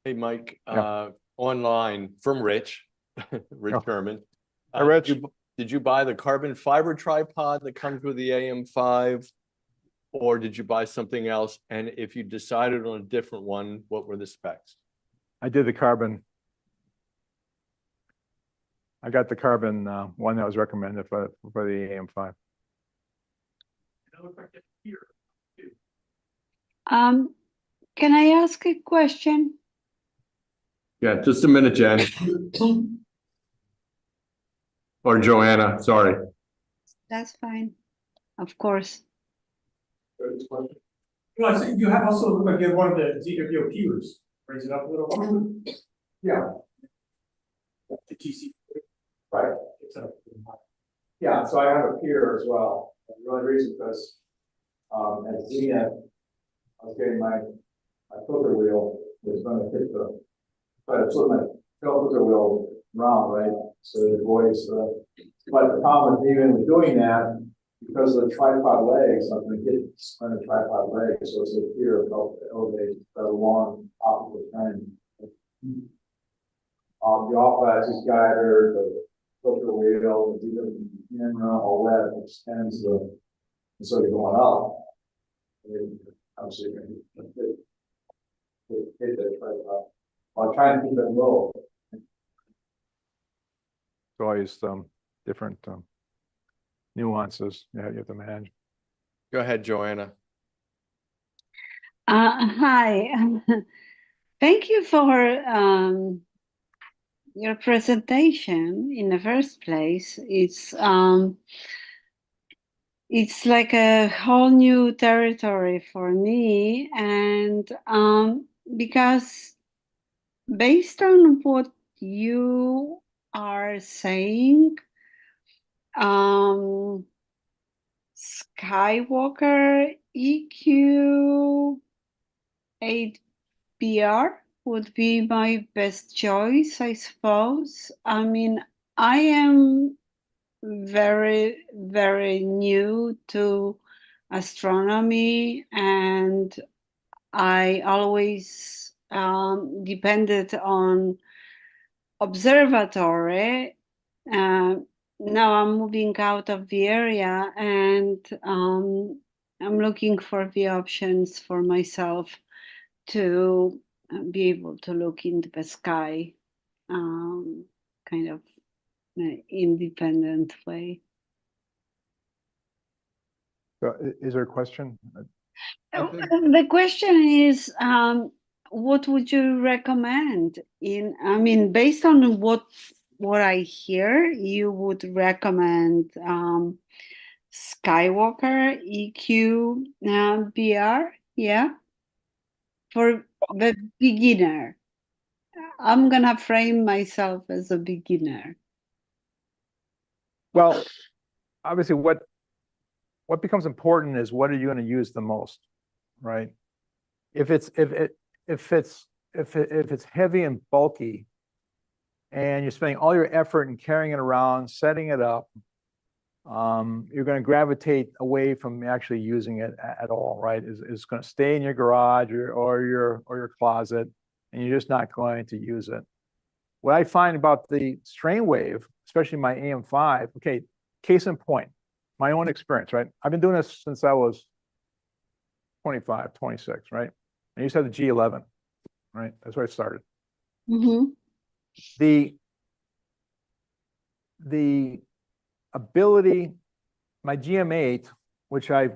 Hey, Mike, Yeah. online from Rich Oh. Sherman. Hi, Rich. Did you buy the carbon fiber tripod that comes with the AM5, or did you buy something else? And if you decided on a different one, what were the specs? I did the carbon. I got the carbon one that was recommended for the AM5. Can I ask a question? Yeah, just a minute, Jen. Or Joanna, sorry. That's fine. Of course. I think you have also looked like you have one of the ZWO peers. Raise it up a little. Yeah. The TC. Right. Yeah, so I have a peer as well. And the only reason because at Zenith, I was getting my filter wheel was going to hit but I flip my filter wheel round, right? So it avoids but the problem with even doing that, because of the tripod legs, I'm going to hit on the tripod legs, so it's a fear of elevate the long optical trend. The off-axis guider, the filter wheel, the camera, all that extends so you're going up. And obviously, you're going to hit that tripod. I'll try and keep it low. It's always different nuances you have to manage. Go ahead, Joanna. Hi. Thank you for your presentation in the first place. It's like a whole new territory for me, and because based on what you are saying, Skywalker EQ 8BR would be my best choice, I suppose. I mean, I am very, very new to astronomy, and I always depended on observatory. Now I'm moving out of the area, and I'm looking for the options for myself to be able to look into the sky, kind of independent way. So is there a question? The question is, what would you recommend? I mean, based on what I hear, you would recommend Skywalker EQ BR, yeah, for the beginner. I'm gonna frame myself as a beginner. Well, obviously, what becomes important is what are you going to use the most, right? If it's heavy and bulky, and you're spending all your effort in carrying it around, setting it up, you're going to gravitate away from actually using it at all, right? It's going to stay in your garage or your closet, and you're just not going to use it. What I find about the strain wave, especially my AM5, okay, case in point, my own experience, right? I've been doing this since I was 25, 26, right? I used to have the G11, right? That's where I started. Mm-hmm. The ability, my GM8, which I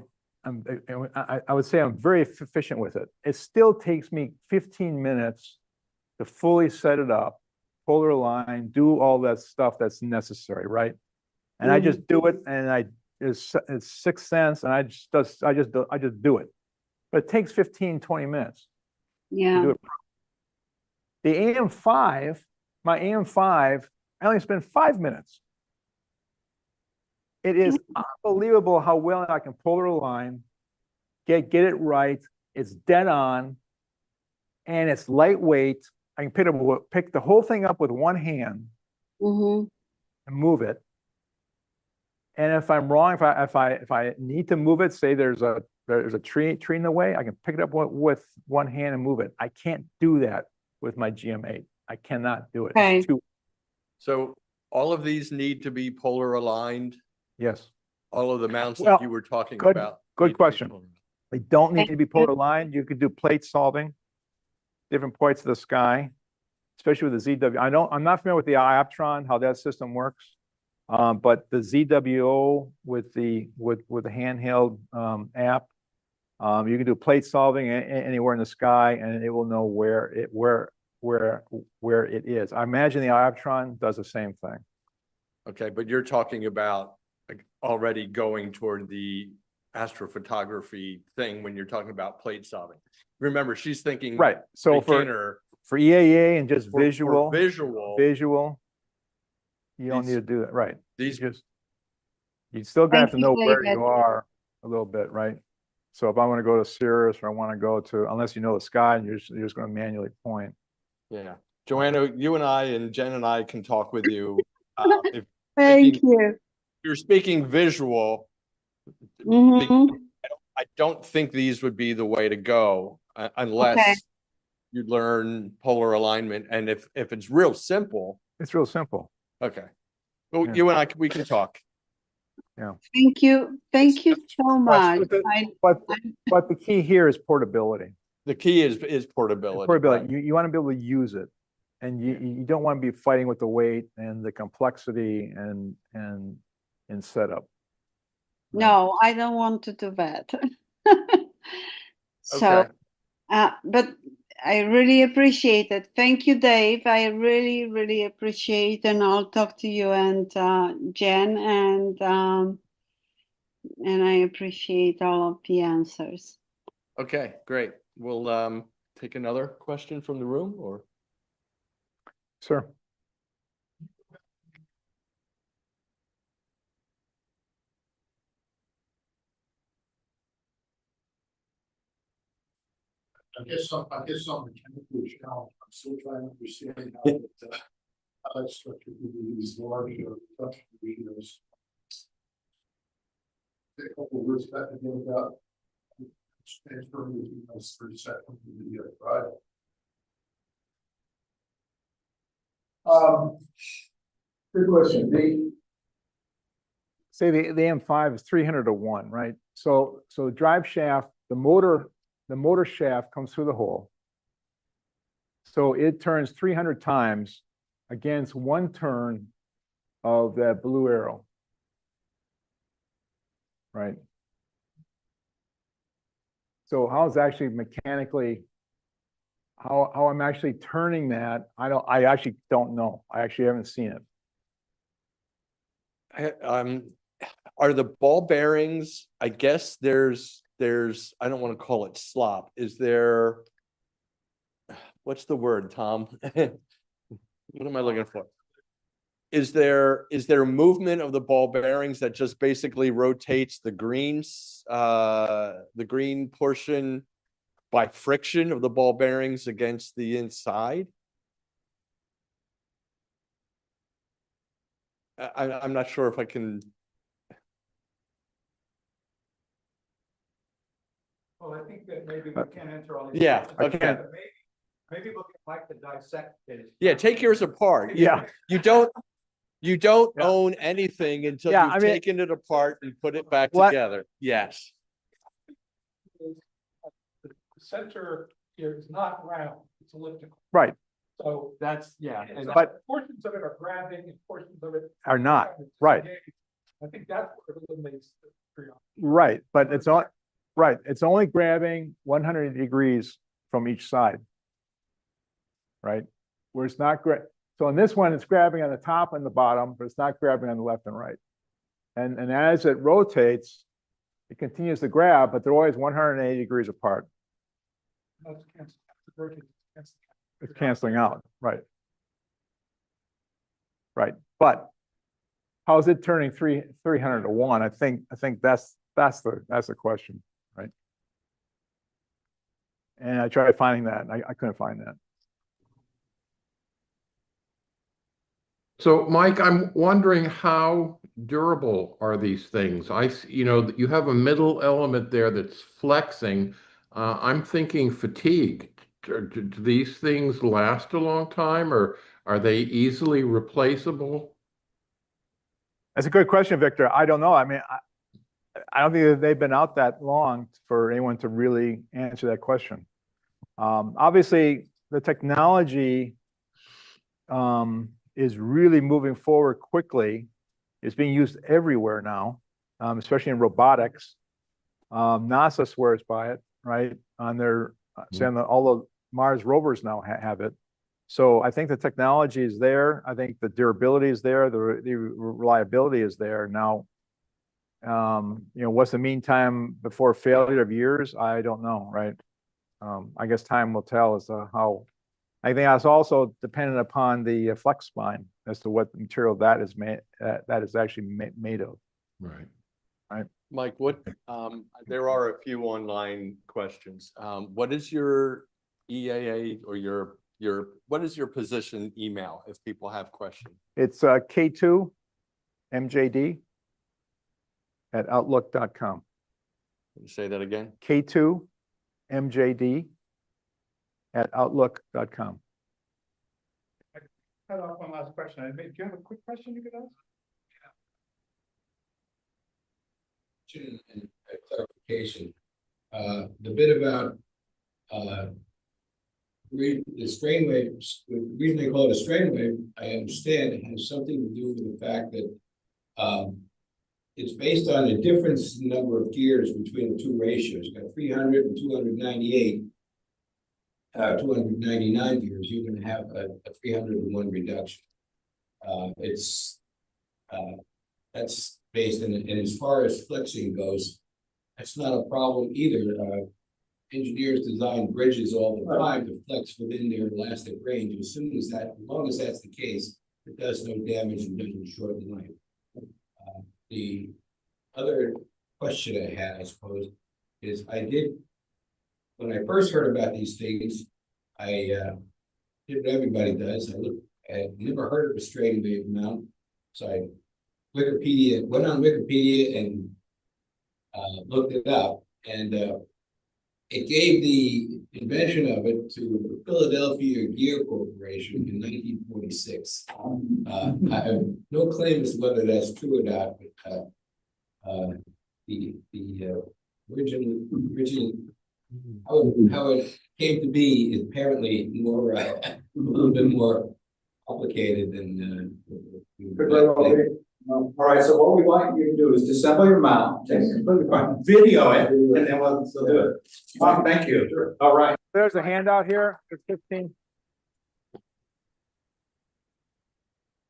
would say I'm very efficient with it. It still takes me 15 minutes to fully set it up, polar align, do all that stuff that's necessary, right? And I just do it, and it's sixth sense, and I just do it. But it takes 15, 20 minutes to Yeah. do it. The AM5, my AM5, I only spend 5 minutes. It is unbelievable how well I can polar align, get it right. It's dead on, and it's lightweight. I can pick the whole thing up with one hand Mm-hmm. and move it. And if I'm wrong, if I need to move it, say there's a tree in the way, I can pick it up with one hand and move it. I can't do that with my GM8. I cannot do it. Okay. It's too. So all of these need to be polar aligned. Yes. All of the mounts Well, that you were talking good- about. good need to be question. polar aligned. They don't need Thank to be you. polar aligned. You could do plate solving, different points of the sky, especially with the ZW. I'm not familiar with the Ioptron, how that system works. But the ZWO with the handheld app, you can do plate solving anywhere in the sky, and it will know where it is. I imagine the Ioptron does the same thing. Okay, but you're talking about like already going toward the astrophotography thing when you're talking about plate solving. Remember, she's thinking Right. So beginner for EAA and just for visual, you don't These- need to do that. Right. these You still gonna have to Thank you, know where David. you are a little bit, right? So if I want to go to Cirrus or I want to go to, unless you know the sky, and you're just going to manually point. Yeah, Joanna, you and I and Jen and I can talk with you. If Thank you. you're speaking visual, Mm-hmm. I don't think these would be the way to go unless Okay. you learn polar alignment. And if it's real simple, It's real simple. okay. Well, Yeah. you and I, we can talk. Thank you. Thank you so much. But the key here is portability. The key is portability. Portability. right? You want to be able to use it, and you don't want to be fighting with the weight and the complexity and setup. No, I don't want to do that. So, Okay. but I really appreciate it. Thank you, Dave. I really, really appreciate, and I'll talk to you and Jen, and I appreciate all of the answers. Okay, great. We'll take another question from the room or. Sir. I guess I'm mechanically challenged. I'm still trying to understand how that structure could be these large production videos. A couple of words back again about transferring between those 30 seconds to the right. Good question. Say the AM5 is 300 to 1, right? So drive shaft, the motor shaft comes through the hole. So it turns 300 times against one turn of that blue arrow. Right. So how is actually mechanically, how I'm actually turning that, I actually don't know. I actually haven't seen it. Are the ball bearings, I guess there's, I don't want to call it slop. Is there, what's the word, Tom? What am I looking for? Is there movement of the ball bearings that just basically rotates the green portion by friction of the ball bearings against the inside? I'm not sure if I can. Well, I think that maybe we can't answer all these. Yeah, questions, okay. but maybe look at Mike to dissect it. Yeah, take yours apart. Yeah. You don't Yeah. own anything until Yeah, you've I mean- taken it apart and put it back What- together. Yes. The center here is not round, it's elliptical. Right. So That's, yeah. it's But- not- portions of it are grabbing and portions of it Are not, it's right. disengaged. I think that's what eliminates the preoperative. Right, but it's only grabbing 100 degrees from each side. Right? Where it's not so in this one, it's grabbing on the top and the bottom, but it's not grabbing on the left and right. And as it rotates, it continues to grab, but they're always 180 degrees apart. That's canceling. It's canceling out, right? Right, but how is it turning 300 to 1? I think that's the question, right? And I tried finding that, and I couldn't find that. So, Mike, I'm wondering how durable are these things? You have a middle element there that's flexing. I'm thinking fatigue. Do these things last a long time, or are they easily replaceable? That's a good question, Victor. I don't know. I mean, I don't think that they've been out that long for anyone to really answer that question. Obviously, the technology is really moving forward quickly. It's being used everywhere now, especially in robotics. NASA swears by it, right? On their saying that all the Mars rovers now have it. So I think the technology is there. I think the durability is there. The reliability is there. Now, what's the mean time before failure of years? I don't know, right? I guess time will tell as to how. I think that's also dependent upon the flex spine as to what material that is actually made of. Right. Right. Mike, there are a few online questions. What is your EAA or what is your position email if people have questions? It's K2MJD@outlook.com. Can you say that again? K2MJD@outlook.com. Cut off one last question. Do you have a quick question you could ask? And clarification. The bit about the strain waves, the reason they call it a strain wave, I understand it has something to do with the fact that it's based on a difference in number of gears between the two ratios. You've got 300 and 298, 299 gears. You're going to have a 301 reduction. That's based on it. And as far as flexing goes, that's not a problem either. Engineers design bridges all the time to flex within their elastic range. As long as that's the case, it does no damage and doesn't shorten life. The other question I had, I suppose, is when I first heard about these things, I did what everybody does. I had never heard of a strain wave mount, so I went on Wikipedia and looked it up, and it gave the invention of it to the Philadelphia Gear Corporation in 1946. I have no claim as to whether that's true or not, but the original how it came to be is apparently more a little bit more complicated than Could very well be. All right, so what we want you to do is disassemble your mount, take it completely apart, video it, and then we'll do it. Thank you. Sure. All right. There's a handout here, for 15.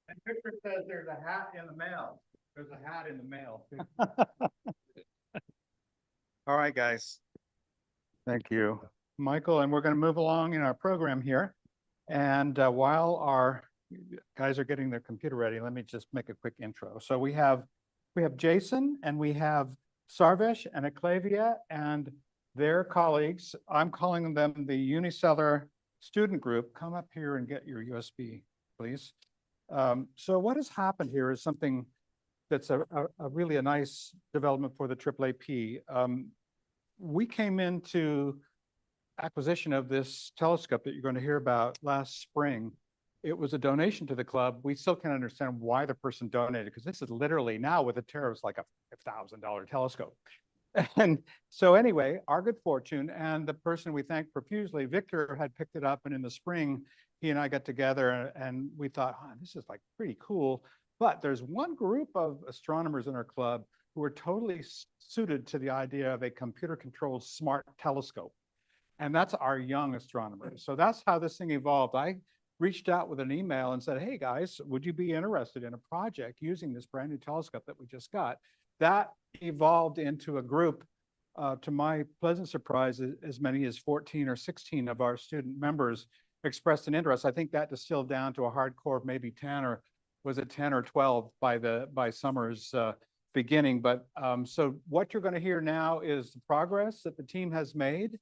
And Victor says there's a hat in the mail. There's a hat in the mail. All right, guys. Thank you, Michael. And we're going to move along in our program here. And while our guys are getting their computer ready, let me just make a quick intro. So we have Jason, and we have Sarvesh and Aklavia and their colleagues. I'm calling them the Unistellar Student Group. Come up here and get your USB, please. So what has happened here is something that's a really a nice development for the AAAP. We came into acquisition of this telescope that you're going to hear about last spring. It was a donation to the club. We still can't understand why the person donated, because this is literally now with the tariffs like a $1,000 telescope. And so anyway, our good fortune, and the person we thank profusely, Victor, had picked it up, and in the spring, he and I got together and we thought, oh, this is like pretty cool. But there's one group of astronomers in our club who are totally suited to the idea of a computer-controlled smart telescope. And that's our young astronomers. So that's how this thing evolved. I reached out with an email and said, hey guys, would you be interested in a project using this brand new telescope that we just got? That evolved into a group. To my pleasant surprise, as many as 14 or 16 of our student members expressed an interest. I think that distilled down to a hardcore of maybe 10, or was it 10 or 12 by summer's beginning. But so what you're going to hear now is the progress that the team has made.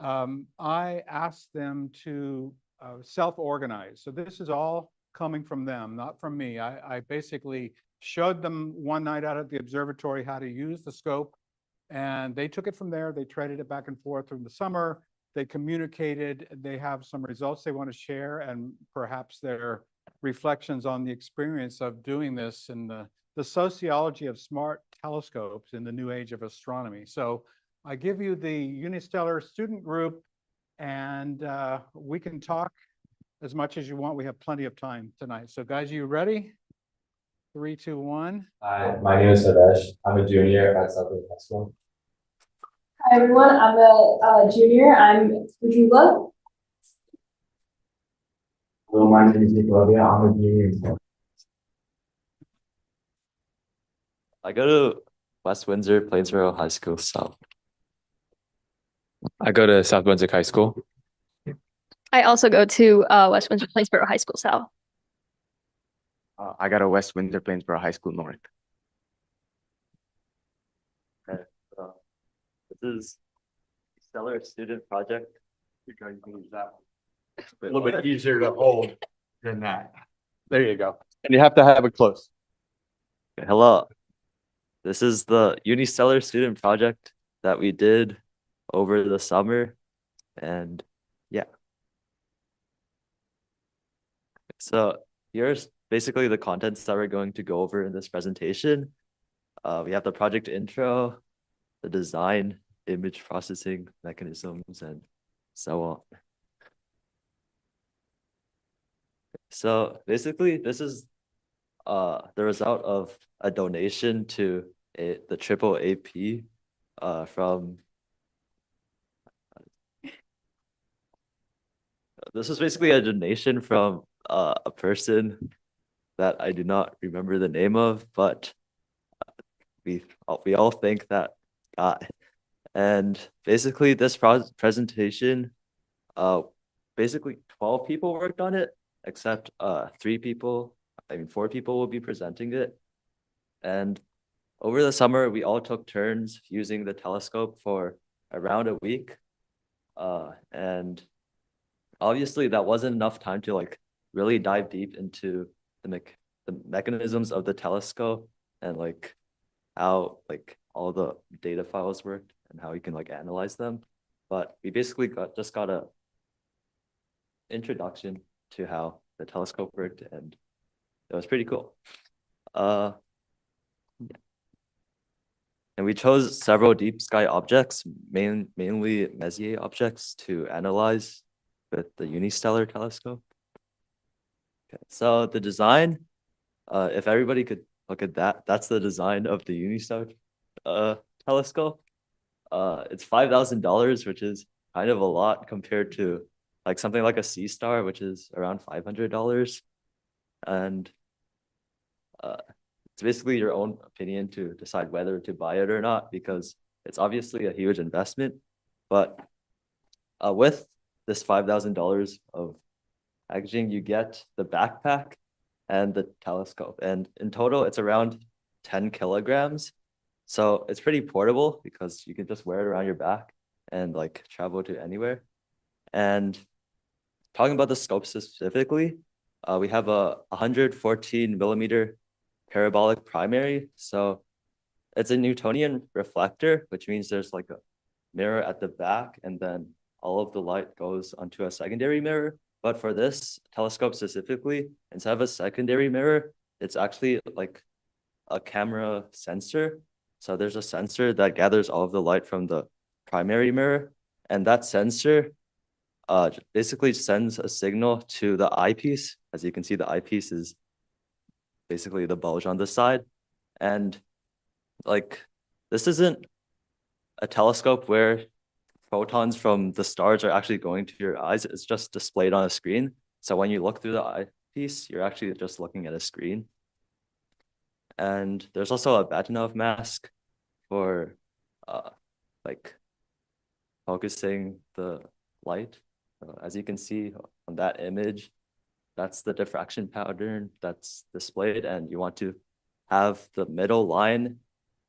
I asked them to self-organize. So this is all coming from them, not from me. I basically showed them one night out at the observatory how to use the scope, and they took it from there. They traded it back and forth through the summer. They communicated. They have some results they want to share, and perhaps their reflections on the experience of doing this and the sociology of smart telescopes in the new age of astronomy. So I give you the Unistellar Student Group, and we can talk as much as you want. We have plenty of time tonight. So guys, you ready? 3, 2, 1. Hi, my name is Sarvesh. I'm a junior at Southern High School. Hi everyone, I'm a junior. I'm Ujula. Hello, my name is Nicolaia. I'm a junior. I go to West Windsor, Plainsboro High School South. I go to South Brunswick High School. I also go to West Windsor Plainsboro High School South. I got to West Windsor, Plainsboro High School North. Okay, this is Stellar Student Project. You can use that one. A little bit easier to hold than that. There you go. And you have to have it close. Okay, hello. This is the Unistellar Student Project that we did over the summer, and yeah. So here's basically the contents that we're going to go over in this presentation. We have the project intro, the design, image processing mechanisms, and so on. So basically, this is the result of a donation to the AAAP from. This is basically a donation from a person that I do not remember the name of, but we all thank that guy. And basically, this presentation, basically 12 people worked on it, except 4 people will be presenting it. And over the summer, we all took turns using the telescope for around a week. And obviously that wasn't enough time to like really dive deep into the mechanisms of the telescope and like how like all the data files worked and how you can like analyze them. But we basically just got a introduction to how the telescope worked, and it was pretty cool. Yeah. And we chose several deep sky objects, mainly Messier objects, to analyze with the Unistellar telescope. Okay, so the design, if everybody could look at that, that's the design of the Unistellar telescope. It's $5,000, which is kind of a lot compared to like something like a Sea Star, which is around $500. And it's basically your own opinion to decide whether to buy it or not, because it's obviously a huge investment. But with this $5,000 of packaging, you get the backpack and the telescope. And in total, it's around 10 kilograms. So it's pretty portable because you can just wear it around your back and like travel to anywhere. And talking about the scope specifically, we have a 114 millimeter parabolic primary. So it's a Newtonian reflector, which means there's like a mirror at the back, and then all of the light goes onto a secondary mirror. But for this telescope specifically, instead of a secondary mirror, it's actually like a camera sensor. So there's a sensor that gathers all of the light from the primary mirror, and that sensor basically sends a signal to the eyepiece. As you can see, the eyepiece is basically the bulge on the side. And like, this isn't a telescope where photons from the stars are actually going to your eyes. It's just displayed on a screen. So when you look through the eyepiece, you're actually just looking at a screen. And there's also a Batinov mask for like focusing the light. As you can see on that image, that's the diffraction pattern that's displayed, and you want to have the middle line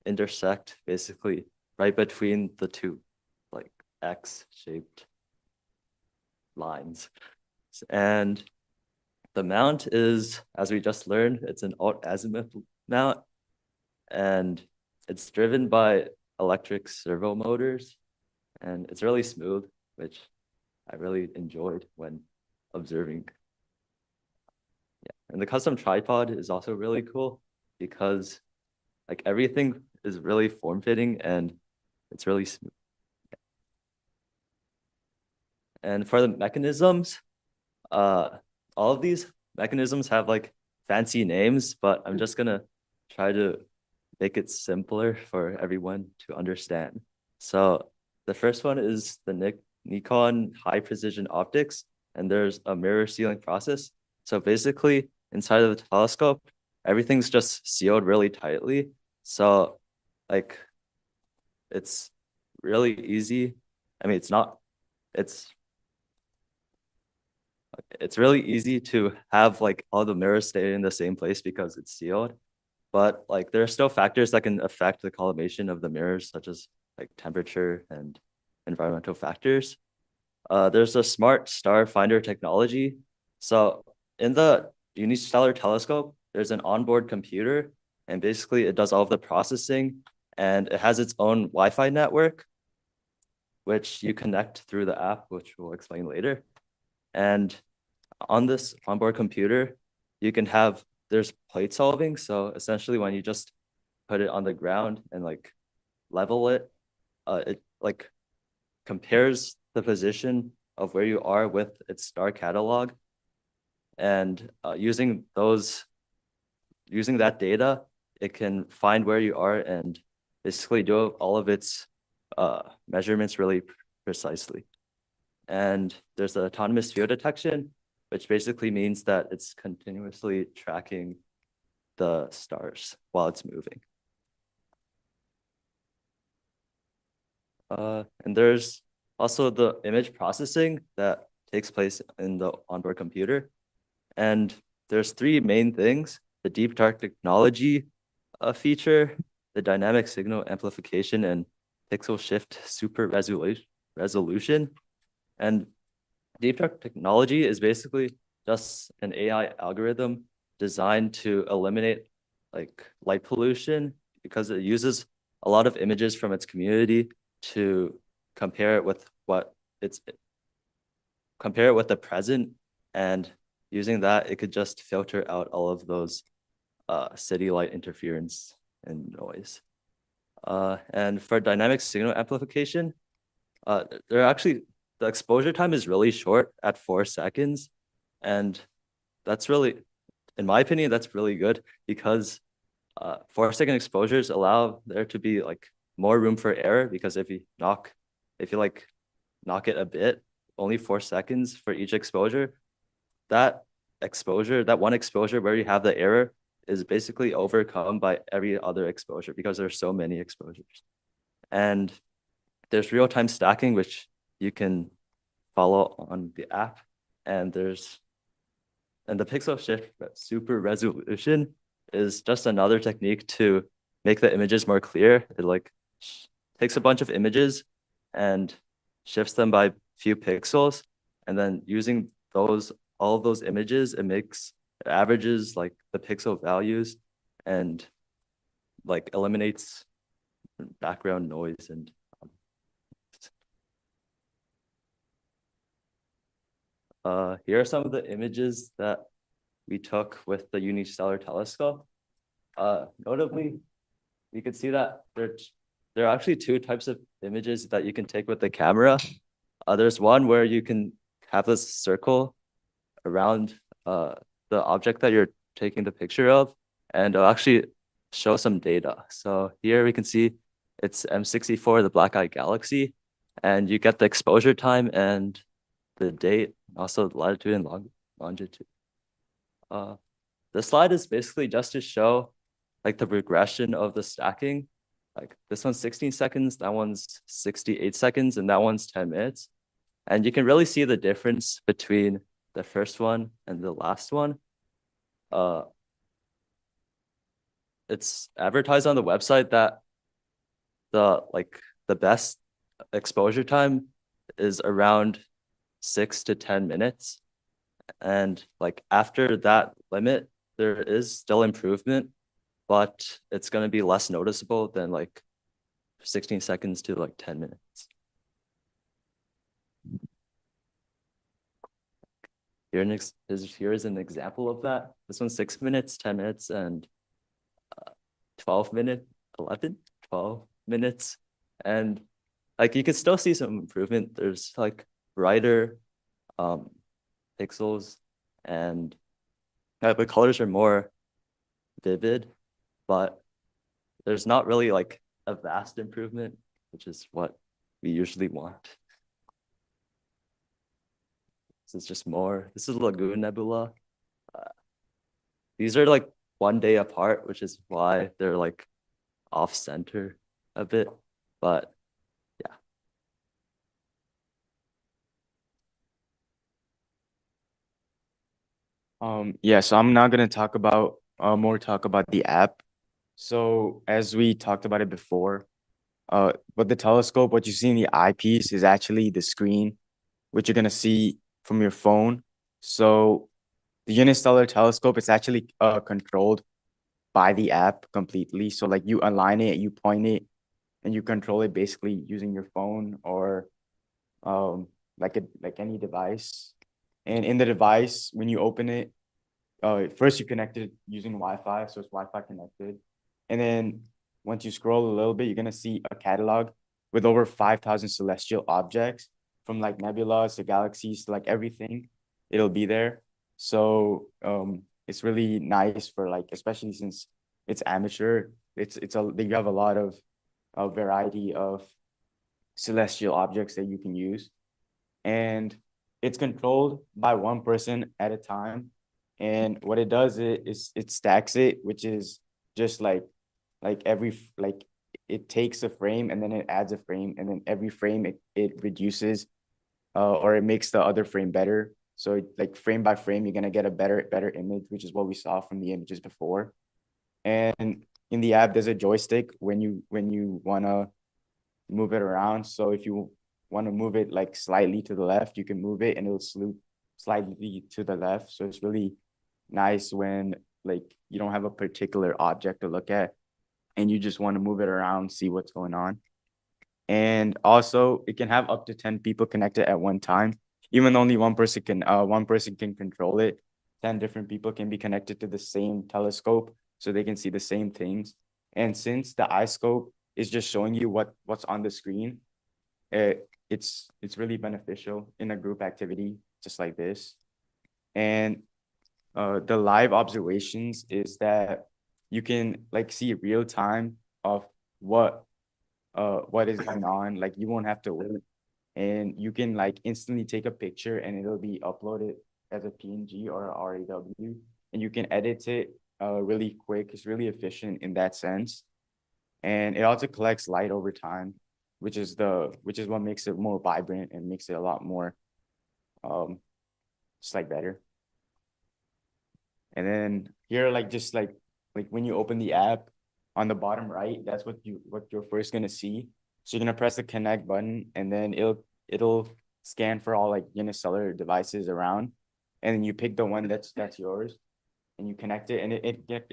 intersect basically right between the two like X-shaped lines. And the mount is, as we just learned, it's an alt-azimuth mount, and it's driven by electric servo motors, and it's really smooth, which I really enjoyed when observing. Yeah, and the custom tripod is also really cool because like everything is really form-fitting and it's really smooth. And for the mechanisms, all of these mechanisms have like fancy names, but I'm just gonna try to make it simpler for everyone to understand. So the first one is the Nikon high precision optics, and there's a mirror sealing process. So basically inside of the telescope, everything's just sealed really tightly. So like, it's really easy. I mean, it's really easy to have like all the mirrors stay in the same place because it's sealed. But like, there are still factors that can affect the collimation of the mirrors, such as like temperature and environmental factors. There's a smart star finder technology. So in the Unistellar telescope, there's an onboard computer, and basically it does all of the processing, and it has its own Wi-Fi network, which you connect through the app, which we'll explain later. And on this onboard computer, you can have, there's plate solving. So essentially when you just put it on the ground and like level it, it like compares the position of where you are with its star catalog. And using that data, it can find where you are and basically do all of its measurements really precisely. And there's the autonomous field detection, which basically means that it's continuously tracking the stars while it's moving. And there's also the image processing that takes place in the onboard computer. And there's three main things: the deep dark technology feature, the dynamic signal amplification, and pixel shift super resolution. And deep technology is basically just an AI algorithm designed to eliminate like light pollution because it uses a lot of images from its community to compare it with the present, and using that it could just filter out all of those city light interference and noise. And for dynamic signal amplification, the exposure time is really short at 4 seconds. And that's really, in my opinion, that's really good because 4-second exposures allow there to be like more room for error, because if you knock it a bit, only 4 seconds for each exposure, that one exposure where you have the error is basically overcome by every other exposure because there's so many exposures. And there's real-time stacking, which you can follow on the app. And the pixel shift super resolution is just another technique to make the images more clear. It like takes a bunch of images and shifts them by few pixels, and then using all of those images, it averages like the pixel values and like eliminates background noise. And here are some of the images that we took with the Unistellar telescope. Notably, you can see that there are actually 2 types of images that you can take with the camera. There's one where you can have this circle around the object that you're taking the picture of, and it'll actually show some data. So here we can see it's M64, the black-eye galaxy, and you get the exposure time and the date, also latitude and longitude. This slide is basically just to show like the regression of the stacking. Like this one's 16 seconds, that one's 68 seconds, and that one's 10 minutes. And you can really see the difference between the first one and the last one. It's advertised on the website that the best exposure time is around 6 to 10 minutes. And like after that limit, there is still improvement, but it's going to be less noticeable than like 16 seconds to like 10 minutes. Here is an example of that. This one's 6 minutes, 10 minutes, and 12 minutes. And like you can still see some improvement. There's like brighter pixels, and the colors are more vivid, but there's not really like a vast improvement, which is what we usually want. This is just more. This is Lagoon Nebula. These are like 1 day apart, which is why they're like off center a bit, but yeah. Yeah, so I'm now gonna talk about the app. So as we talked about it before, with the telescope, what you see in the eyepiece is actually the screen, which you're gonna see from your phone. So the Unistellar telescope is actually controlled by the app completely. So like you align it, you point it, and you control it basically using your phone or like any device. And in the device, when you open it, first you connect it using Wi-Fi, so it's Wi-Fi connected. And then once you scroll a little bit, you're gonna see a catalog with over 5,000 celestial objects, from like nebulas to galaxies to like everything. It'll be there. So it's really nice for like, especially since it's amateur. You have a lot of a variety of celestial objects that you can use, and it's controlled by one person at a time. And what it does is it stacks it, which is just like it takes a frame and then it adds a frame, and then every frame it reduces or it makes the other frame better. So like frame by frame, you're gonna get a better image, which is what we saw from the images before. And in the app, there's a joystick when you wanna move it around. So if you want to move it like slightly to the left, you can move it and it'll slope slightly to the left. So it's really nice when like you don't have a particular object to look at and you just want to move it around, see what's going on. And also it can have up to 10 people connected at one time. Even though only one person can control it, 10 different people can be connected to the same telescope so they can see the same things. And since the iScope is just showing you what's on the screen, it's really beneficial in a group activity just like this. And the live observations is that you can like see real time of what is going on. Like you won't have to wait, and you can like instantly take a picture and it'll be uploaded as a PNG or a RAW, and you can edit it really quick. It's really efficient in that sense, and it also collects light over time, which is what makes it more vibrant and makes it a lot more just like better. And then here, like just like when you open the app on the bottom right, that's what you're first gonna see. So you're gonna press the connect button, and then it'll scan for all like unistellar devices around, and then you pick the one that's yours, and you connect it, and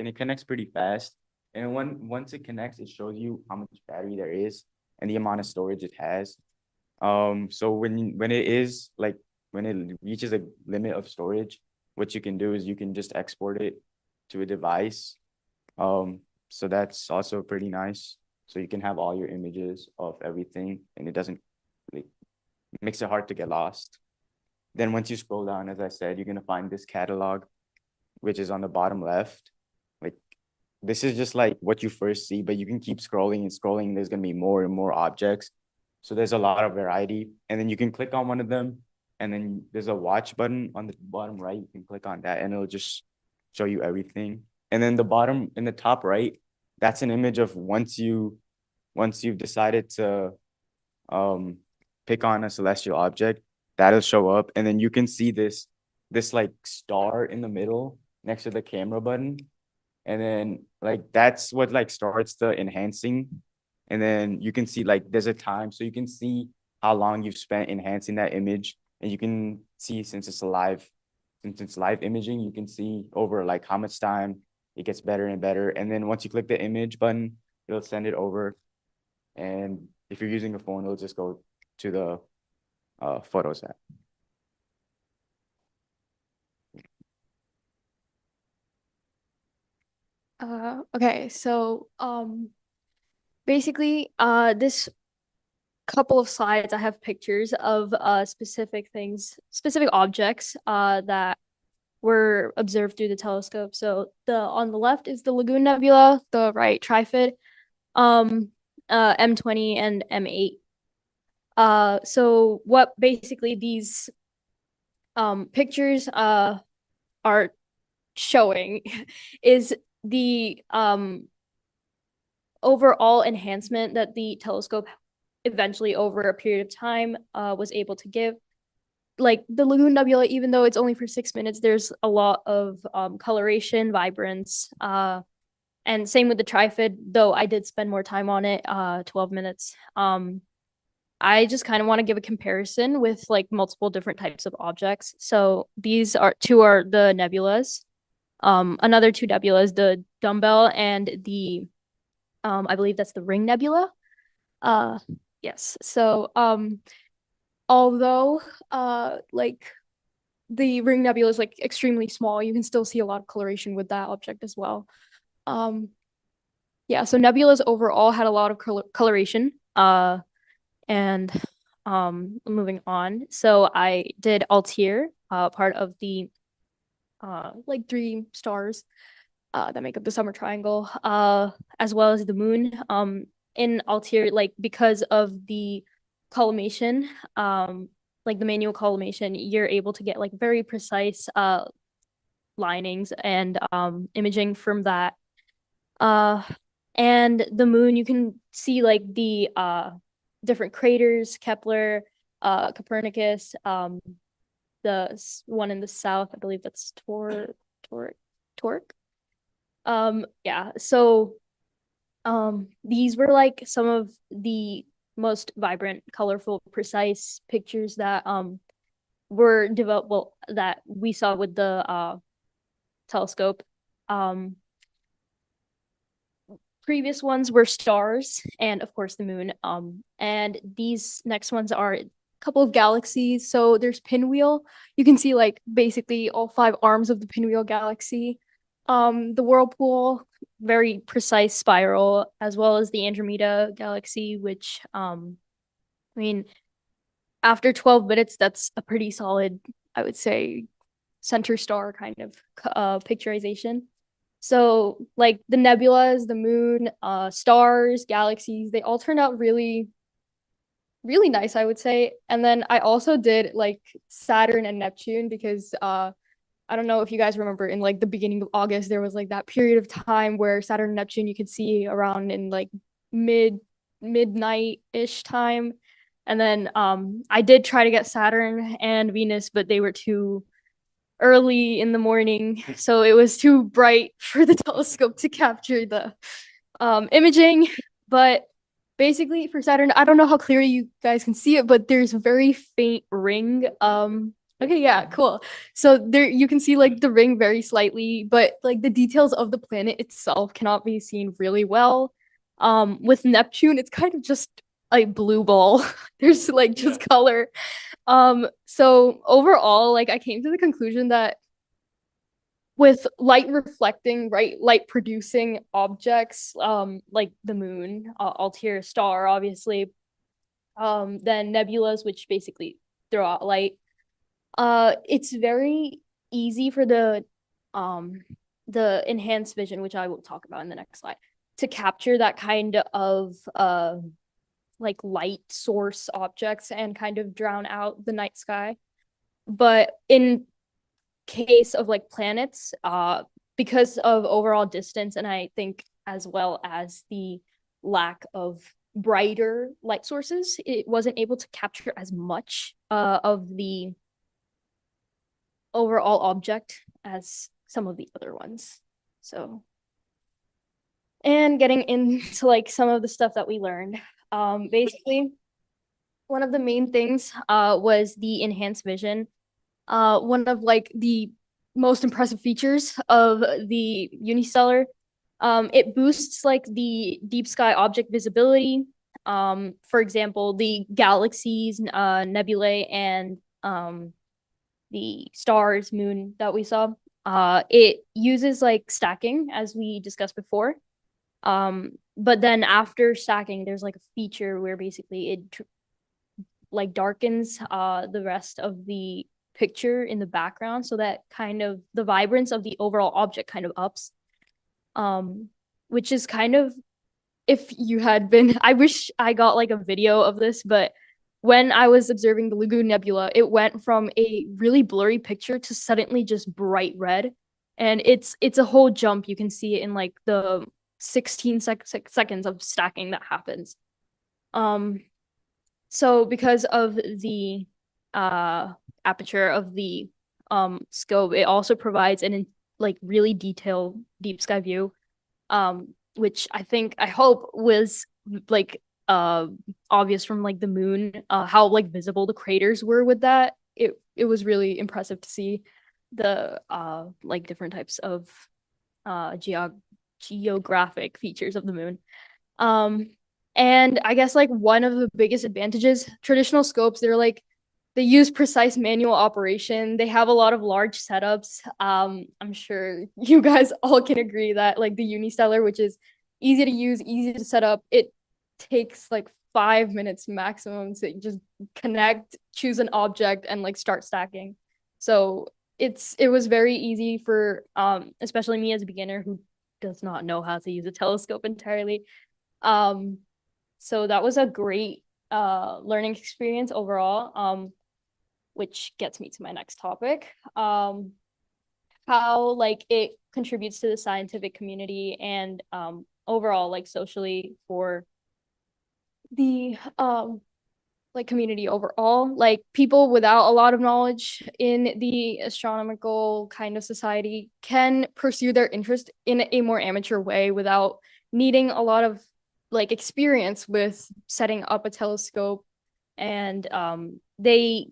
it connects pretty fast. And once it connects, it shows you how much battery there is and the amount of storage it has. So when it reaches a limit of storage, what you can do is you can just export it to a device. So that's also pretty nice. So you can have all your images of everything, and it doesn't really makes it hard to get lost. Then once you scroll down, as I said, you're gonna find this catalog, which is on the bottom left. Like this is just like what you first see, but you can keep scrolling and scrolling. There's gonna be more and more objects. So there's a lot of variety. And then you can click on one of them, and then there's a watch button on the bottom right. You can click on that and it'll just show you everything. And then in the top right, that's an image of once you've decided to pick on a celestial object, that'll show up. And then you can see this like star in the middle next to the camera button. And then like that's what like starts the enhancing. And then you can see like there's a time, so you can see how long you've spent enhancing that image. And you can see since it's live imaging, you can see over like how much time it gets better and better. And then once you click the image button, it'll send it over. And if you're using a phone, it'll just go to the Photos app. Okay, so basically this couple of slides I have pictures of specific objects that were observed through the telescope. So on the left is the Lagoon Nebula, the right Trifid, M20 and M8. So what basically these pictures are showing is the overall enhancement that the telescope eventually over a period of time was able to give. Like the Lagoon Nebula, even though it's only for 6 minutes, there's a lot of coloration, vibrance, and same with the Trifid, though I did spend more time on it, 12 minutes. I just kind of want to give a comparison with like multiple different types of objects. So these are the nebulas. Another two nebulas, the Dumbbell and the I believe that's the Ring Nebula. Yes. So although like the Ring Nebula is like extremely small, you can still see a lot of coloration with that object as well. Yeah, so nebulas overall had a lot of coloration. And moving on. So I did Altair, part of the like 3 stars that make up the summer triangle, as well as the moon. In Altair, like because of the collimation, like the manual collimation, you're able to get like very precise linings and imaging from that. And the moon, you can see like the different craters, Kepler, Copernicus, the one in the south, I believe that's Torque. Yeah, so these were like some of the most vibrant, colorful, precise pictures that were developed, well, that we saw with the telescope. Previous ones were stars and of course the moon. And these next ones are a couple of galaxies. So there's Pinwheel. You can see like basically all 5 arms of the Pinwheel galaxy. The Whirlpool, very precise spiral, as well as the Andromeda galaxy, which I mean, after 12 minutes, that's a pretty solid, I would say, center star kind of picturization. So like the nebulas, the moon, stars, galaxies, they all turned out really, really nice, I would say. And then I also did like Saturn and Neptune because I don't know if you guys remember in like the beginning of August, there was like that period of time where Saturn and Neptune you could see around in like midnight-ish time. And then I did try to get Saturn and Venus, but they were too early in the morning, so it was too bright for the telescope to capture the imaging. But basically for Saturn, I don't know how clearly you guys can see it, but there's a very faint ring. Okay, yeah, cool. So there you can see like the ring very slightly, but like the details of the planet itself cannot be seen really well. With Neptune, it's kind of just a blue ball. There's like just color. So overall, like I came to the conclusion that with light reflecting, right, light producing objects, like the moon, Altair star, obviously, then nebulas, which basically throw out light, it's very easy for the enhanced vision, which I will talk about in the next slide, to capture that kind of like light source objects and kind of drown out the night sky. But in case of like planets, because of overall distance, and I think as well as the lack of brighter light sources, it wasn't able to capture as much of the overall object as some of the other ones. So, and getting into like some of the stuff that we learned. Basically, one of the main things was the enhanced vision. One of like the most impressive features of the Unistellar. It boosts like the deep sky object visibility. For example, the galaxies, nebulae, and the stars, moon that we saw. It uses like stacking, as we discussed before. But then after stacking, there's like a feature where basically it like darkens the rest of the picture in the background, so that kind of the vibrance of the overall object kind of ups. Which is kind of, if you had been, I wish I got like a video of this, but when I was observing the Lagoon Nebula, it went from a really blurry picture to suddenly just bright red. And it's a whole jump. You can see it in like the 16 seconds of stacking that happens. So because of the aperture of the scope, it also provides an like really detailed deep sky view, which I hope was like obvious from like the moon, how like visible the craters were with that. It was really impressive to see the like different types of geographic features of the moon. And I guess like one of the biggest advantages, traditional scopes, they use precise manual operation. They have a lot of large setups. I'm sure you guys all can agree that like the Unistellar, which is easy to use, easy to set up, it takes like 5 minutes maximum to just connect, choose an object, and like start stacking. So it was very easy for especially me as a beginner who does not know how to use a telescope entirely. So that was a great learning experience overall, which gets me to my next topic. How like it contributes to the scientific community and overall like socially for the like community overall. Like people without a lot of knowledge in the astronomical kind of society can pursue their interest in a more amateur way without needing a lot of like experience with setting up a telescope, and they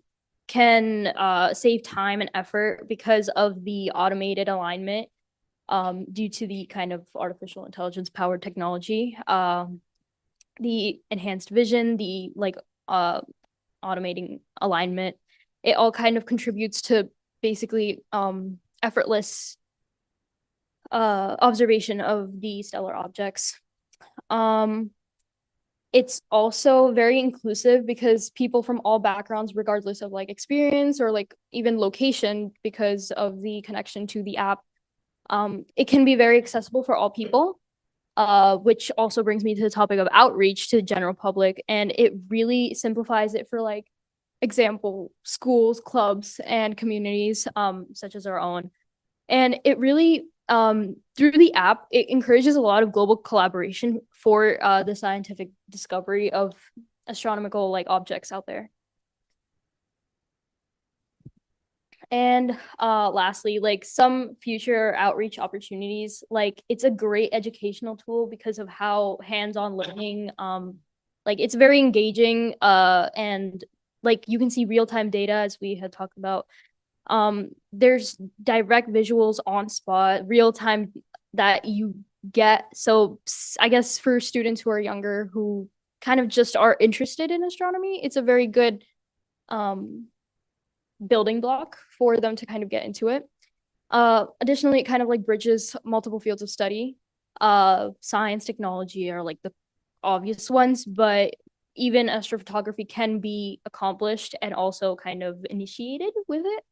can save time and effort because of the automated alignment due to the kind of artificial intelligence powered technology, the enhanced vision, the like automating alignment. It all kind of contributes to basically effortless observation of the stellar objects. It's also very inclusive because people from all backgrounds, regardless of like experience or like even location, because of the connection to the app, it can be very accessible for all people, which also brings me to the topic of outreach to the general public. And it really simplifies it for, like, example, schools, clubs, and communities such as our own. And it really, through the app, it encourages a lot of global collaboration for the scientific discovery of astronomical like objects out there. And lastly, like some future outreach opportunities, like it's a great educational tool because of how hands-on learning, like it's very engaging, and like you can see real-time data as we had talked about. There's direct visuals on spot, real time that you get. So I guess for students who are younger who kind of just are interested in astronomy, it's a very good building block for them to kind of get into it. Additionally, it kind of like bridges multiple fields of study. Science, technology are like the obvious ones, but even astrophotography can be accomplished and also kind of initiated with it.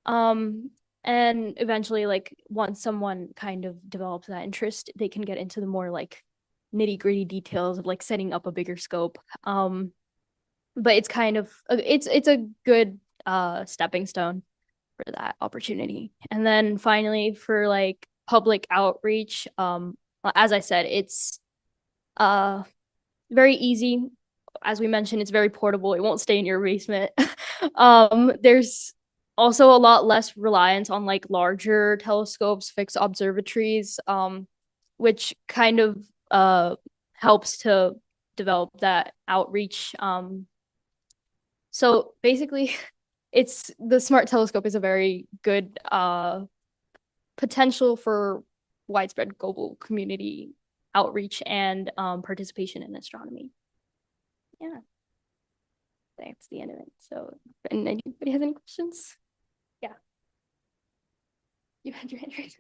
And eventually, like once someone kind of develops that interest, they can get into the more like nitty-gritty details of like setting up a bigger scope. But it's kind of it's a good stepping stone for that opportunity. And then finally, for like public outreach, as I said, it's very easy. As we mentioned, it's very portable. It won't stay in your basement. There's also a lot less reliance on like larger telescopes, fixed observatories, which kind of helps to develop that outreach. So basically, the smart telescope is a very good potential for widespread global community outreach and participation in astronomy. Yeah, that's the end of it. So, and anybody has any questions? Yeah, you had your hand raised.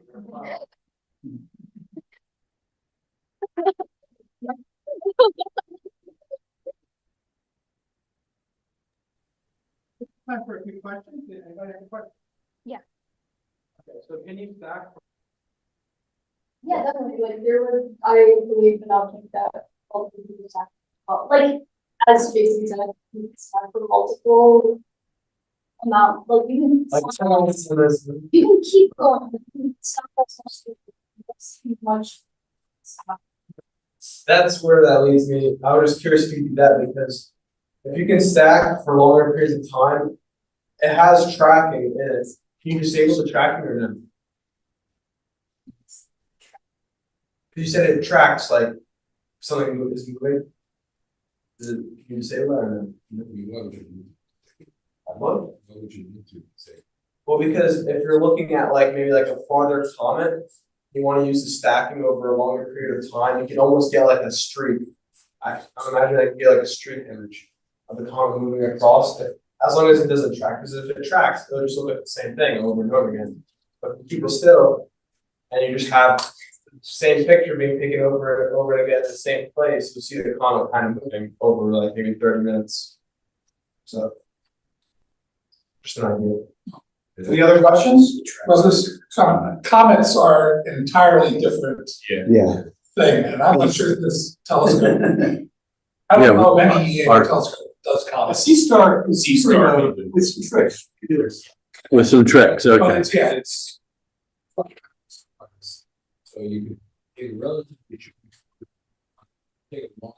Time for a few questions. Did anybody have a question? Yeah. Okay, so can you stack? Yeah, definitely. Like there was, I believe, an object that all the people stack, like as Jason said, you can stack for multiple amount. Like you can keep going. You can stack much stuff. That's where that leads me. I was just curious if you do that because if you can stack for longer periods of time, it has tracking in it. Can you disable the tracking or no? You said it tracks like something is moving. Can you disable that or no? What would you need to say? Well, because if you're looking at like maybe like a farther comet, you want to use the stacking over a longer period of time. You can almost get like a streak. I'm imagining I can get like a streak image of the comet moving across. As long as it doesn't track, because if it tracks, it'll just look like the same thing over and over again. But if you keep it still, and you just have the same picture being taken over and over again in the same place, you'll see the comet kind of moving over like maybe 30 minutes. So, just an idea. Any other questions? Well, this comets are an entirely different thing, and I'm not sure this telescope. I don't know of any telescope that does comets. A C-star with some tricks. With some tricks, But okay. it's So you could get a relatively cheap, take a long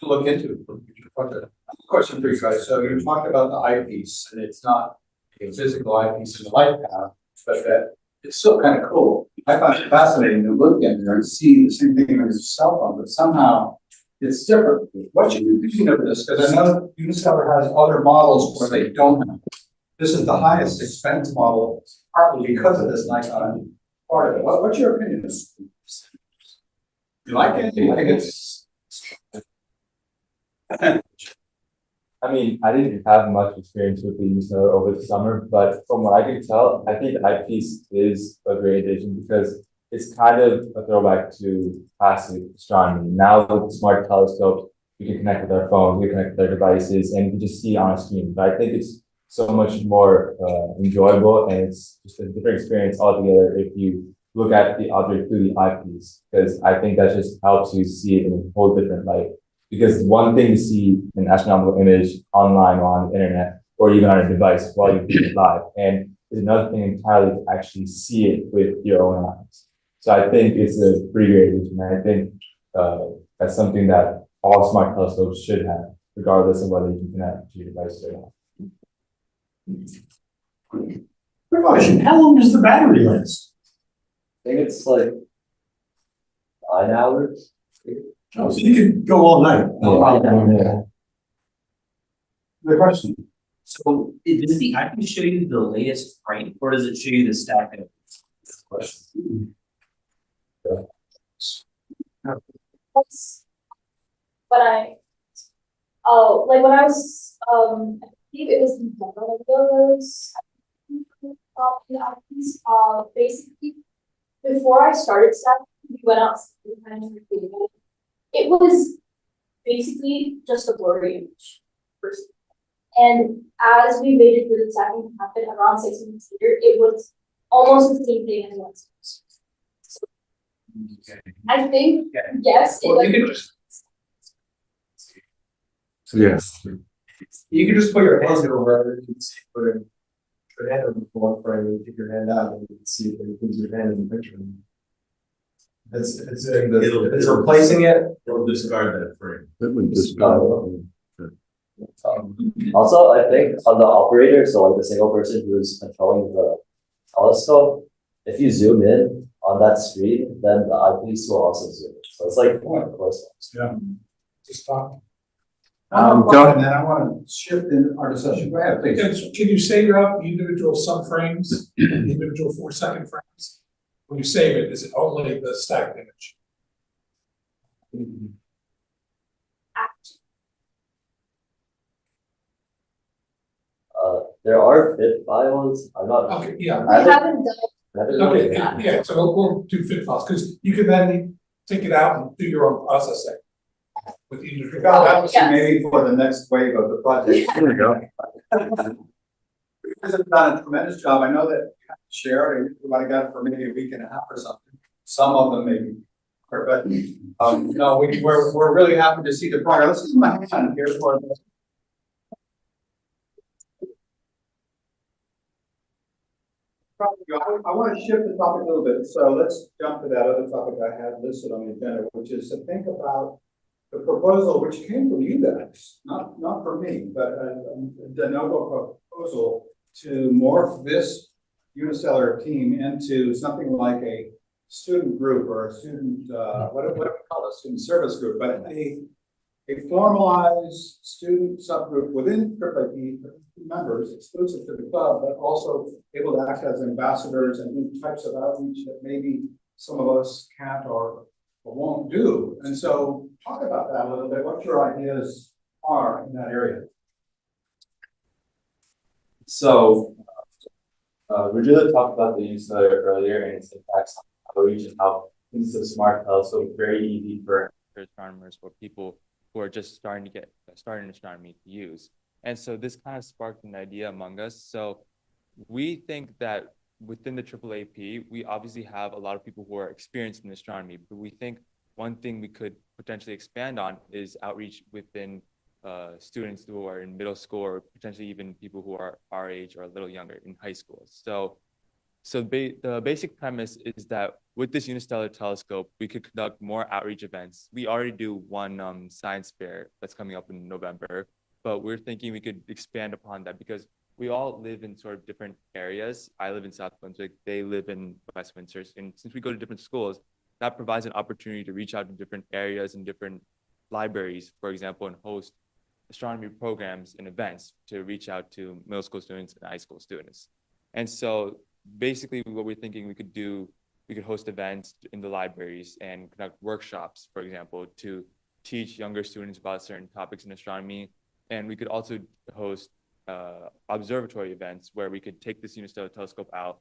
To look into it. Question for you guys. So you talked about the eyepiece, and it's not a physical eyepiece in the light path, but that it's still kind of cool. I find it fascinating to look in there and see the same thing on your cell phone, but somehow it's different. What should you think of this? Because I know Unistellar has other models where they don't have. This is the highest expense model, partly because of this Nikon part of it. What's your opinion? You like it? You think it's? I mean, I didn't have much experience with the Unistellar over the summer, but from what I can tell, I think the eyepiece is a great addition because it's kind of a throwback to classic astronomy. Now with smart telescopes, we can connect with our phones, we can connect with our devices, and we can just see on a screen. But I think it's so much more enjoyable, and it's just a different experience altogether if you look at the object through the eyepiece, because I think that just helps you see it in a whole different light. Because one thing to see an astronomical image online or on the internet, or even on a device while you're viewing it live, and it's another thing entirely to actually see it with your own eyes. So I think it's a pretty great addition, and I think that's something that all smart telescopes should have, regardless of whether you can connect to your device or not. Quick question, how long does the battery last? I think it's like 9 hours. Oh, so you could go all night. Yeah. The question. So does the iPad show you the latest frame, or does it show you the stack of Question. That's when when I was, I believe it was in those, basically, before I started stuff, we went out and it was basically just a blurry image. And as we made it through the second half, and around 6 minutes later, it was almost the same thing as once. So I think, yes, Well, you could just. Yes. You can just put your hand over and put your hand over the one frame and take your hand out and you can see if it puts your hand in the picture. If it's replacing it, It'll discard that frame. Also, I think on the operator, so like the single person who is controlling the telescope, if you zoom in on that screen, then the eyepiece will also zoom. So it's like close. Yeah. Just talk. And then I want to shift in our discussion. Go ahead, please. Can you save out individual subframes, individual 4-second frames? When you save it, is it only the stacked image? There are fit files. I'm not. Okay, yeah. I haven't done. Okay, yeah, so we'll do fit files, because you can then take it out and do your own processing. With individual. That was maybe for the next wave of the project. Here we go. Because it's done a tremendous job. I know that you have to share it. Everybody got it for maybe a week and a half or something. Some of them maybe. But no, we're really happy to see the progress. This is my hand here for this. I want to shift the topic a little bit. So let's jump to that other topic I had listed on the agenda, which is to think about the proposal which came from you guys, not from me, but the noble proposal to morph this Unistellar team into something like a student group or a student, what do we call it, student service group, but a formalized student subgroup within AAAP members, exclusive to the club, but also able to act as ambassadors and do types of outreach that maybe some of us can't or won't do. And so talk about that a little bit, what your ideas are in that area. So, Regina talked about the Unistellar earlier and its impacts on outreach and how this is a smart telescope, very easy for astronomers or people who are just starting in astronomy to use. And so this kind of sparked an idea among us. So we think that within the AAAP, we obviously have a lot of people who are experienced in astronomy, but we think one thing we could potentially expand on is outreach within students who are in middle school or potentially even people who are our age or a little younger in high school. So the basic premise is that with this Unistellar telescope, we could conduct more outreach events. We already do one science fair that's coming up in November, but we're thinking we could expand upon that because we all live in sort of different areas. I live in South Brunswick, they live in West Windsor. And since we go to different schools, that provides an opportunity to reach out to different areas and different libraries, for example, and host astronomy programs and events to reach out to middle school students and high school students. And so basically what we're thinking we could do, we could host events in the libraries and conduct workshops, for example, to teach younger students about certain topics in astronomy. And we could also host observatory events where we could take this Unistellar telescope out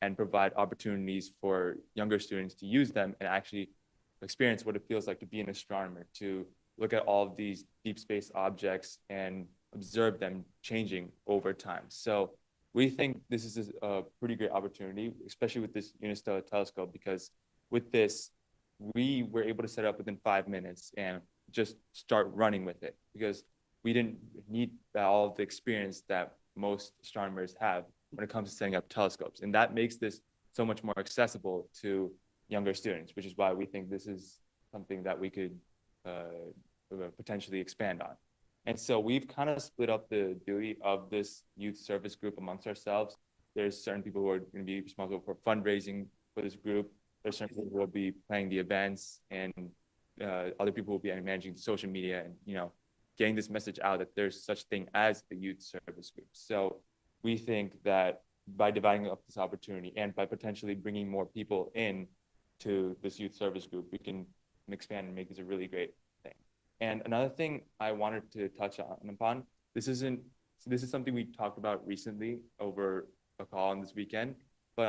and provide opportunities for younger students to use them and actually experience what it feels like to be an astronomer, to look at all of these deep space objects and observe them changing over time. So we think this is a pretty great opportunity, especially with this Unistellar telescope, because with this, we were able to set it up within 5 minutes and just start running with it, because we didn't need all of the experience that most astronomers have when it comes to setting up telescopes. And that makes this so much more accessible to younger students, which is why we think this is something that we could potentially expand on. And so we've kind of split up the duty of this youth service group amongst ourselves. There's certain people who are going to be responsible for fundraising for this group. There's certain people who will be planning the events, and other people will be managing social media and, you know, getting this message out that there's such thing as the youth service group. So we think that by dividing up this opportunity and by potentially bringing more people in to this youth service group, we can expand and make this a really great thing. And another thing I wanted to touch upon, this is something we talked about recently over a call on this weekend, but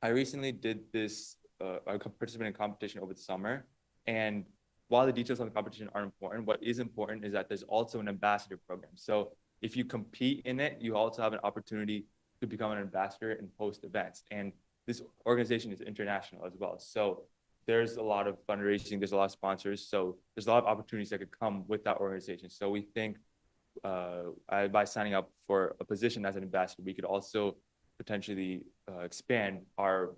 I recently did this, I participated in a competition over the summer, and while the details of the competition are important, what is important is that there's also an ambassador program. So if you compete in it, you also have an opportunity to become an ambassador and host events. And this organization is international as well. So there's a lot of fundraising, there's a lot of sponsors. So there's a lot of opportunities that could come with that organization. So we think by signing up for a position as an ambassador, we could also potentially expand our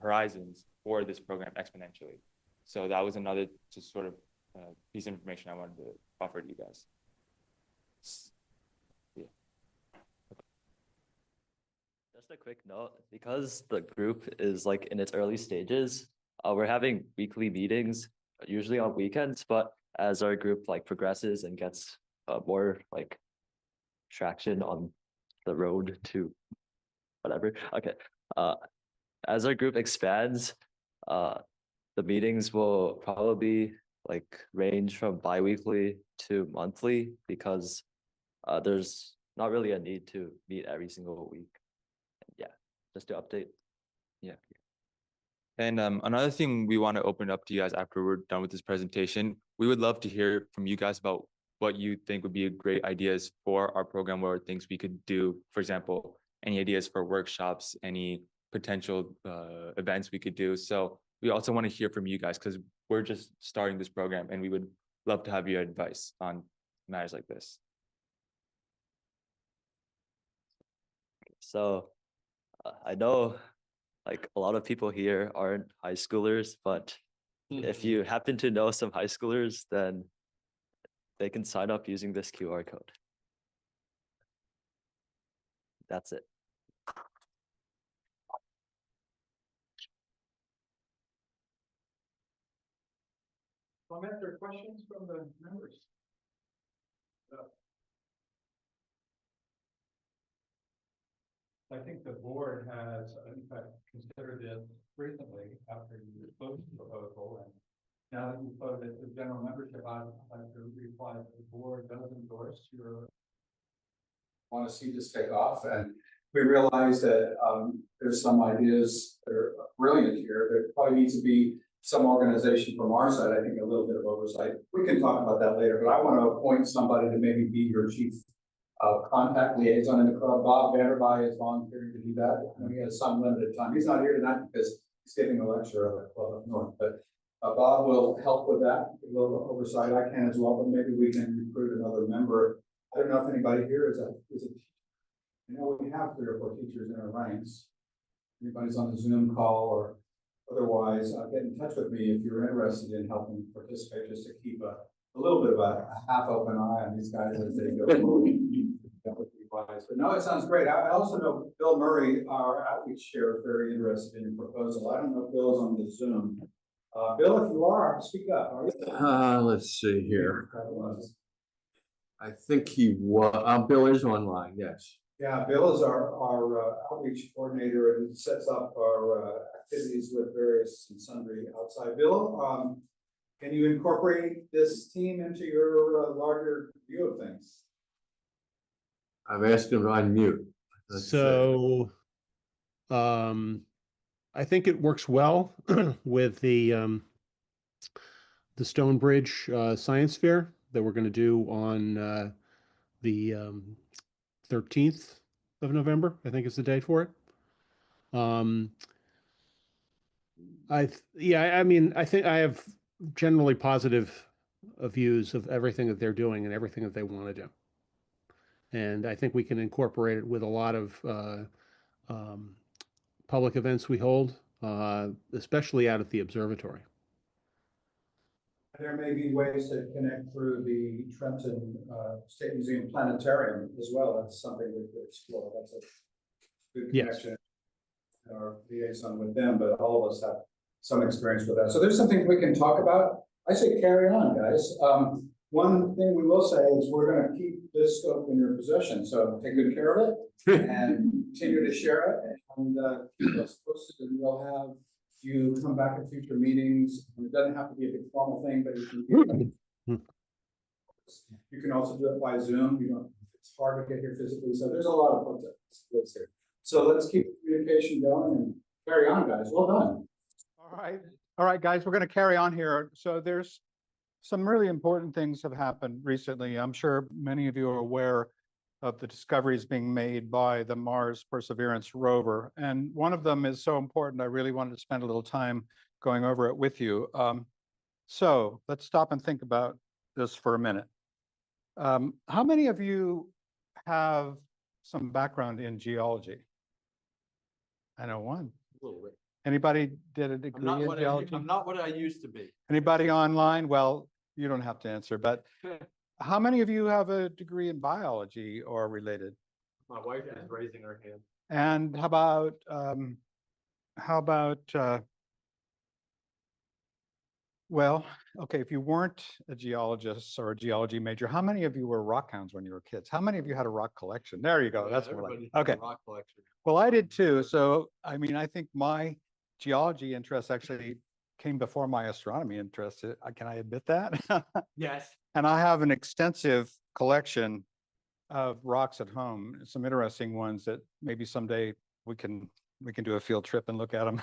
horizons for this program exponentially. So that was another just sort of piece of information I wanted to offer to you guys. Yeah. Just a quick note, because the group is like in its early stages, we're having weekly meetings, usually on weekends, but as our group like progresses and gets more like traction on the road to whatever, okay, as our group expands, the meetings will probably like range from bi-weekly to monthly, because there's not really a need to meet every single week. Yeah, just to update. Yeah. And another thing we want to open up to you guys after we're done with this presentation, we would love to hear from you guys about what you think would be great ideas for our program, or things we could do. For example, any ideas for workshops, any potential events we could do. So we also want to hear from you guys, because we're just starting this program and we would love to have your advice on matters like this. So I know like a lot of people here aren't high schoolers, but if you happen to know some high schoolers, then they can sign up using this QR code. That's it. Comments or questions from the members? I think the board has, in fact, considered it recently after you closed the proposal, and now that you voted it to general membership, I'd like to reply that the board does endorse your. Want to see this take off, and we realize that there's some ideas that are brilliant here. There probably needs to be some organization from our side. I think a little bit of oversight. We can talk about that later, but I want to appoint somebody to maybe be your chief contact liaison in the club. Bob Vanderby is volunteering to do that. And he has some limited time. He's not here tonight because he's giving a lecture at the club up north, but Bob will help with that, a little oversight. I can as well, but maybe we can recruit another member. I don't know if anybody here is a teacher. You know, we have 3 or 4 teachers in our ranks. Anybody's on the Zoom call or otherwise, get in touch with me if you're interested in helping participate, just to keep a little bit of a half open eye on these guys as they go forward. That would be wise, but no, it sounds great. I also know Bill Murray, our outreach chair, is very interested in your proposal. I don't know if Bill's on the Zoom. Bill, if you are, speak up. Are you? Let's see here. I think he was, Bill is online, yes. Yeah, Bill is our outreach coordinator and sets up our activities with various and sundry outside. Bill, can you incorporate this team into your larger view of things? I've asked him to unmute. So, I think it works well with the Stonebridge Science Fair that we're going to do on the 13th of November, I think is the date for it. I mean, I think I have generally positive views of everything that they're doing and everything that they want to do. And I think we can incorporate it with a lot of public events we hold, especially out at the observatory. There may be ways to connect through the Trenton State Museum Planetarium as well. That's something we could explore. That's a good connection. Our liaison with them, but all of us have some experience with that. So there's something we can talk about. I say carry on, guys. One thing we will say is we're going to keep this scope in your possession. So take good care of it and continue to share it and keep us posted, and we'll have you come back at future meetings. It doesn't have to be a big formal thing, but you can also do it by Zoom. You know, it's hard to get here physically, so there's a lot of possibilities here. So let's keep communication going and carry on, guys. Well done. All right, guys, we're going to carry on here. So there's some really important things have happened recently. I'm sure many of you are aware of the discoveries being made by the Mars Perseverance rover. And one of them is so important, I really wanted to spend a little time going over it with you. So let's stop and think about this for a minute. How many of you have some background in geology? I know one. A little bit. Anybody did a degree in geology? I'm not what I used to be. Anybody online? Well, you don't have to answer, but how many of you have a degree in biology or related? My wife is raising her hand. And how about, well, okay, if you weren't a geologist or a geology major, how many of you were rock hounds when you were kids? How many of you had a rock collection? There you go. Yeah, That's what everybody has a okay. rock collection. Well, I did too. So, I mean, I think my geology interest actually came before my astronomy interest. Can I admit that? Yes. And I have an extensive collection of rocks at home, some interesting ones that maybe someday we can do a field trip and look at them.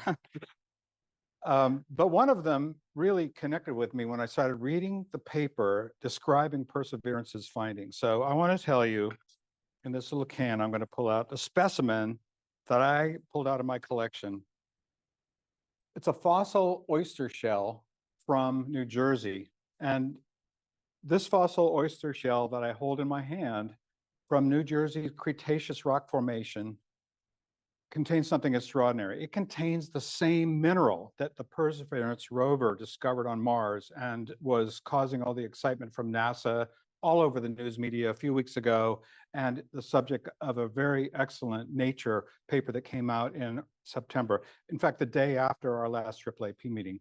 But one of them really connected with me when I started reading the paper describing Perseverance's findings. So I want to tell you, in this little can, I'm going to pull out a specimen that I pulled out of my collection. It's a fossil oyster shell from New Jersey. And this fossil oyster shell that I hold in my hand from New Jersey's Cretaceous rock formation contains something extraordinary. It contains the same mineral that the Perseverance rover discovered on Mars and was causing all the excitement from NASA all over the news media a few weeks ago, and the subject of a very excellent Nature paper that came out in September. In fact, the day after our last AAAP meeting.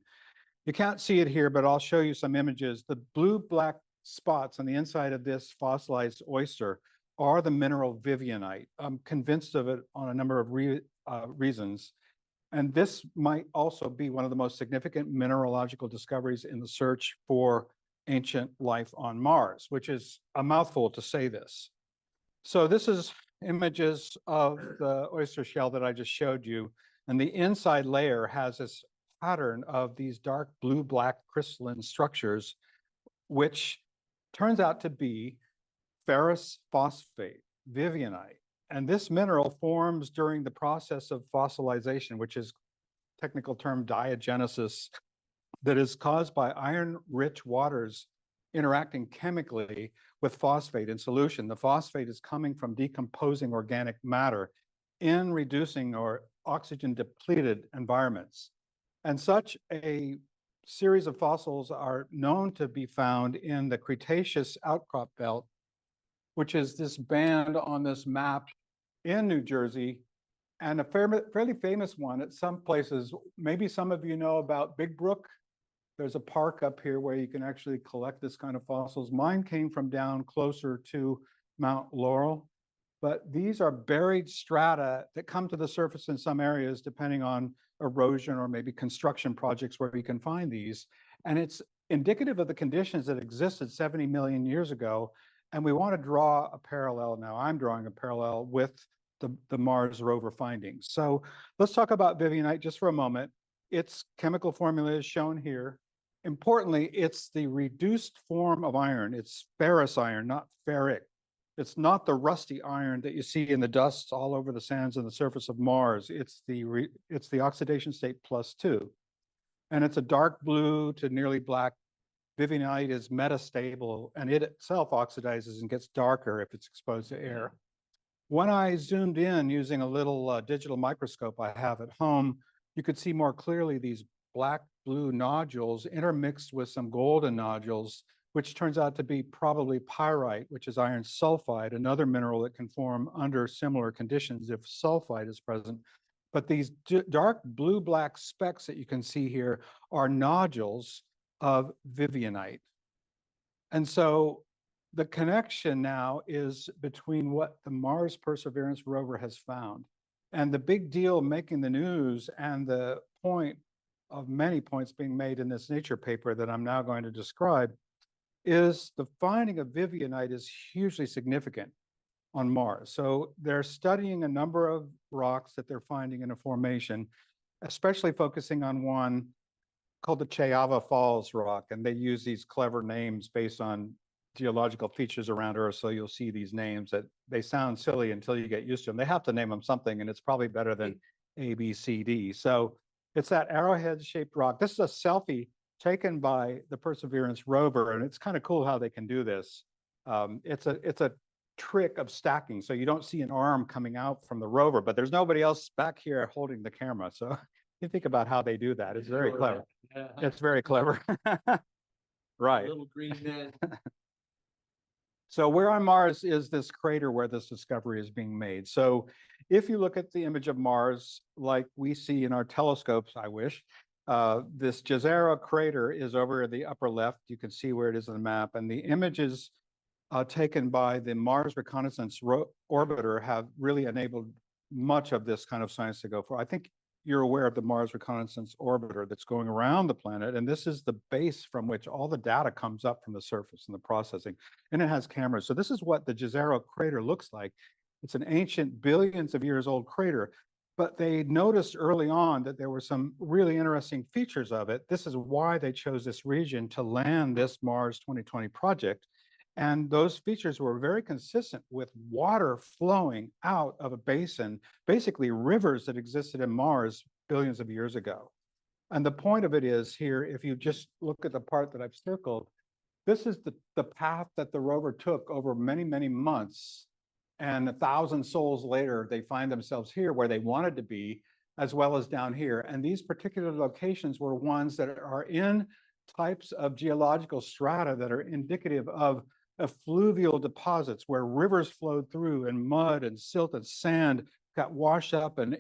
You can't see it here, but I'll show you some images. The blue-black spots on the inside of this fossilized oyster are the mineral vivianite. I'm convinced of it on a number of reasons. And this might also be one of the most significant mineralogical discoveries in the search for ancient life on Mars, which is a mouthful to say this. So this is images of the oyster shell that I just showed you. And the inside layer has this pattern of these dark blue-black crystalline structures, which turns out to be ferrous phosphate, vivianite. And this mineral forms during the process of fossilization, which is technical term diagenesis, that is caused by iron-rich waters interacting chemically with phosphate in solution. The phosphate is coming from decomposing organic matter in reducing or oxygen-depleted environments. And such a series of fossils are known to be found in the Cretaceous outcrop belt which is this band on this map in New Jersey, and a fairly famous one at some places. Maybe some of you know about Big Brook. There's a park up here where you can actually collect this kind of fossils. Mine came from down closer to Mount Laurel, but these are buried strata that come to the surface in some areas, depending on erosion or maybe construction projects where we can find these. And it's indicative of the conditions that existed 70 million years ago. And we want to draw a parallel now. I'm drawing a parallel with the Mars rover findings. So let's talk about vivianite just for a moment. Its chemical formula is shown here. Importantly, it's the reduced form of iron. It's ferrous iron, not ferric. It's not the rusty iron that you see in the dust all over the sands and the surface of Mars. It's the oxidation state +2. And it's a dark blue to nearly black. Vivianite is metastable, and it itself oxidizes and gets darker if it's exposed to air. When I zoomed in using a little digital microscope I have at home, you could see more clearly these black-blue nodules intermixed with some golden nodules, which turns out to be probably pyrite, which is iron sulfide, another mineral that can form under similar conditions if sulfide is present. But these dark blue-black specks that you can see here are nodules of vivianite. And so the connection now is between what the Mars Perseverance rover has found. And the big deal making the news, and the point of many points being made in this Nature paper that I'm now going to describe, is the finding of vivianite is hugely significant on Mars. So they're studying a number of rocks that they're finding in a formation, especially focusing on one called the Chayava Falls rock. And they use these clever names based on geological features around Earth. So you'll see these names that they sound silly until you get used to them. They have to name them something, and it's probably better than A, B, C, D. So it's that arrowhead-shaped rock. This is a selfie taken by the Perseverance rover, and it's kind of cool how they can do this. It's a trick of stacking, so you don't see an arm coming out from the rover, but there's nobody else back here holding the camera. So you think about how they do that. It's very clever. It's very clever. Right. Little green man. So where on Mars is this crater where this discovery is being made? So if you look at the image of Mars, like we see in our telescopes, I wish, this Jezero crater is over in the upper left. You can see where it is on the map. And the images taken by the Mars Reconnaissance Orbiter have really enabled much of this kind of science to go for. I think you're aware of the Mars Reconnaissance Orbiter that's going around the planet, and this is the base from which all the data comes up from the surface and the processing, and it has cameras. So this is what the Jezero crater looks like. It's an ancient, billions of years old crater, but they noticed early on that there were some really interesting features of it. This is why they chose this region to land this Mars 2020 project. And those features were very consistent with water flowing out of a basin, basically rivers that existed in Mars billions of years ago. And the point of it is here, if you just look at the part that I've circled, this is the path that the rover took over many, many months. And 1,000 sols later, they find themselves here where they wanted to be, as well as down here. And these particular locations were ones that are in types of geological strata that are indicative of effluvial deposits where rivers flowed through, and mud and silt and sand got washed up and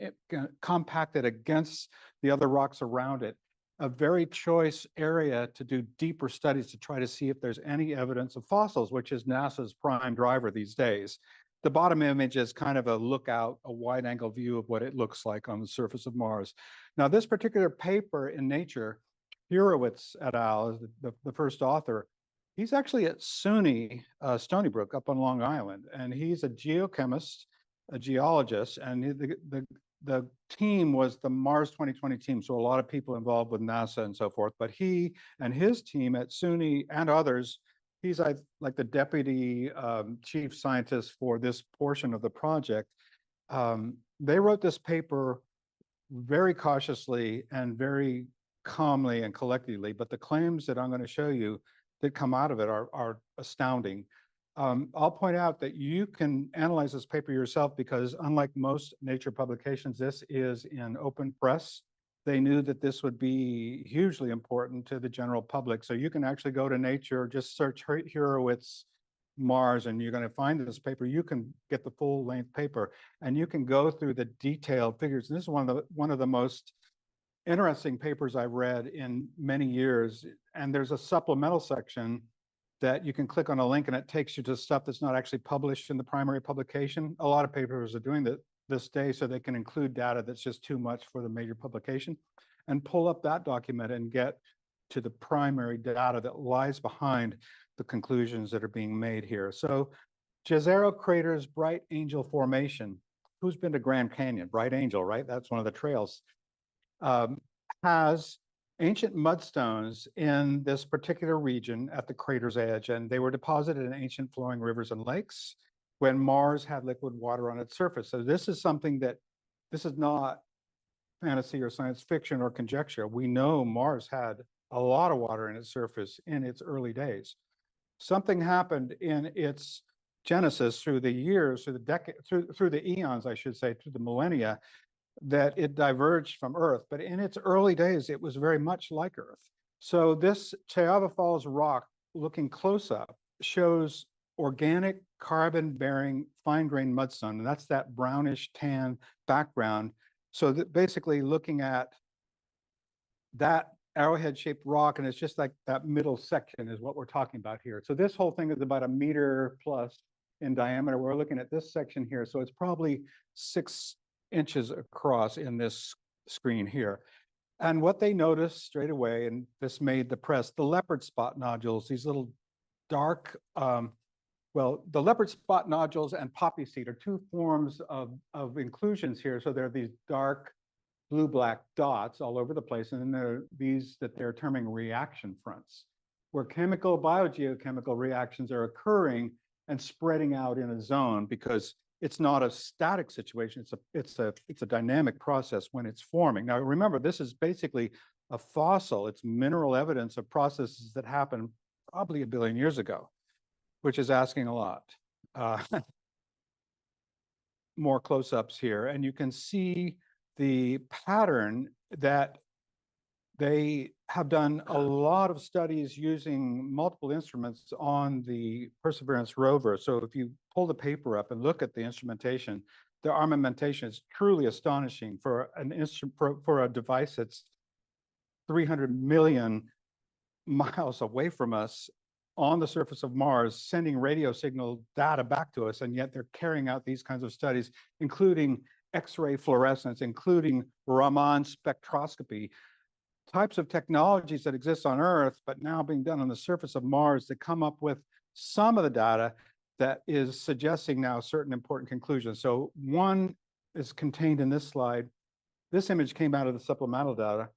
compacted against the other rocks around it. A very choice area to do deeper studies to try to see if there's any evidence of fossils, which is NASA's prime driver these days. The bottom image is kind of a lookout, a wide angle view of what it looks like on the surface of Mars. Now, this particular paper in Nature, Hurowitz et al. Is the first author. He's actually at SUNY, Stony Brook up on Long Island, and he's a geochemist, a geologist, and the team was the Mars 2020 team, so a lot of people involved with NASA and so forth, but he and his team at SUNY and others, he's like the deputy chief scientist for this portion of the project. They wrote this paper very cautiously and very calmly and collectively, but the claims that I'm going to show you that come out of it are astounding. I'll point out that you can analyze this paper yourself because unlike most Nature publications, this is in open press. They knew that this would be hugely important to the general public. So you can actually go to Nature, just search Hurowitz Mars, and you're going to find this paper, you can get the full length paper and you can go through the detailed figures. And this is one of the most interesting papers I've read in many years. And there's a supplemental section that you can click on a link and it takes you to stuff that's not actually published in the primary publication. A lot of papers are doing that this day, so they can include data that's just too much for the major publication, and pull up that document and get to the primary data that lies behind the conclusions that are being made here. So Jezero Crater's Bright Angel Formation, who's been to Grand Canyon? Bright Angel, right? That's one of the trails. Has ancient mudstones in this particular region at the crater's edge, and they were deposited in ancient flowing rivers and lakes when Mars had liquid water on its surface. So this is something that, this is not fantasy or science fiction or conjecture. We know Mars had a lot of water in its surface in its early days. Something happened in its genesis through the years, through the decade, through the eons, I should say, through the millennia, that it diverged from Earth. But in its early days, it was very much like Earth. So this Tayaba Falls rock, looking close up, shows organic carbon-bearing fine-grained mudstone, and that's that brownish tan background. So that basically looking at that arrowhead-shaped rock, and it's just like that middle section is what we're talking about here. So this whole thing is about 1 meter plus in diameter. We're looking at this section here, so it's probably 6 inches across in this screen here. And what they noticed straight away, and this made the press, the leopard spot nodules, these little dark, well, the leopard spot nodules and poppy seed are 2 forms of inclusions here. So there are these dark blue-black dots all over the place, and then there are these that they're terming reaction fronts, where chemical, biogeochemical reactions are occurring and spreading out in a zone, because it's not a static situation. It's a dynamic process when it's forming. Now, remember, this is basically a fossil. It's mineral evidence of processes that happened probably 1 billion years ago, which is asking a lot. More close-ups here, and you can see the pattern that they have done a lot of studies using multiple instruments on the Perseverance rover. So if you pull the paper up and look at the instrumentation, the armamentation is truly astonishing for an instrument, for a device that's 300 million miles away from us on the surface of Mars, sending radio signal data back to us, and yet they're carrying out these kinds of studies, including X-ray fluorescence, including Raman spectroscopy, types of technologies that exist on Earth, but now being done on the surface of Mars, to come up with some of the data that is suggesting now certain important conclusions. So one is contained in this slide. This image came out of the supplemental data,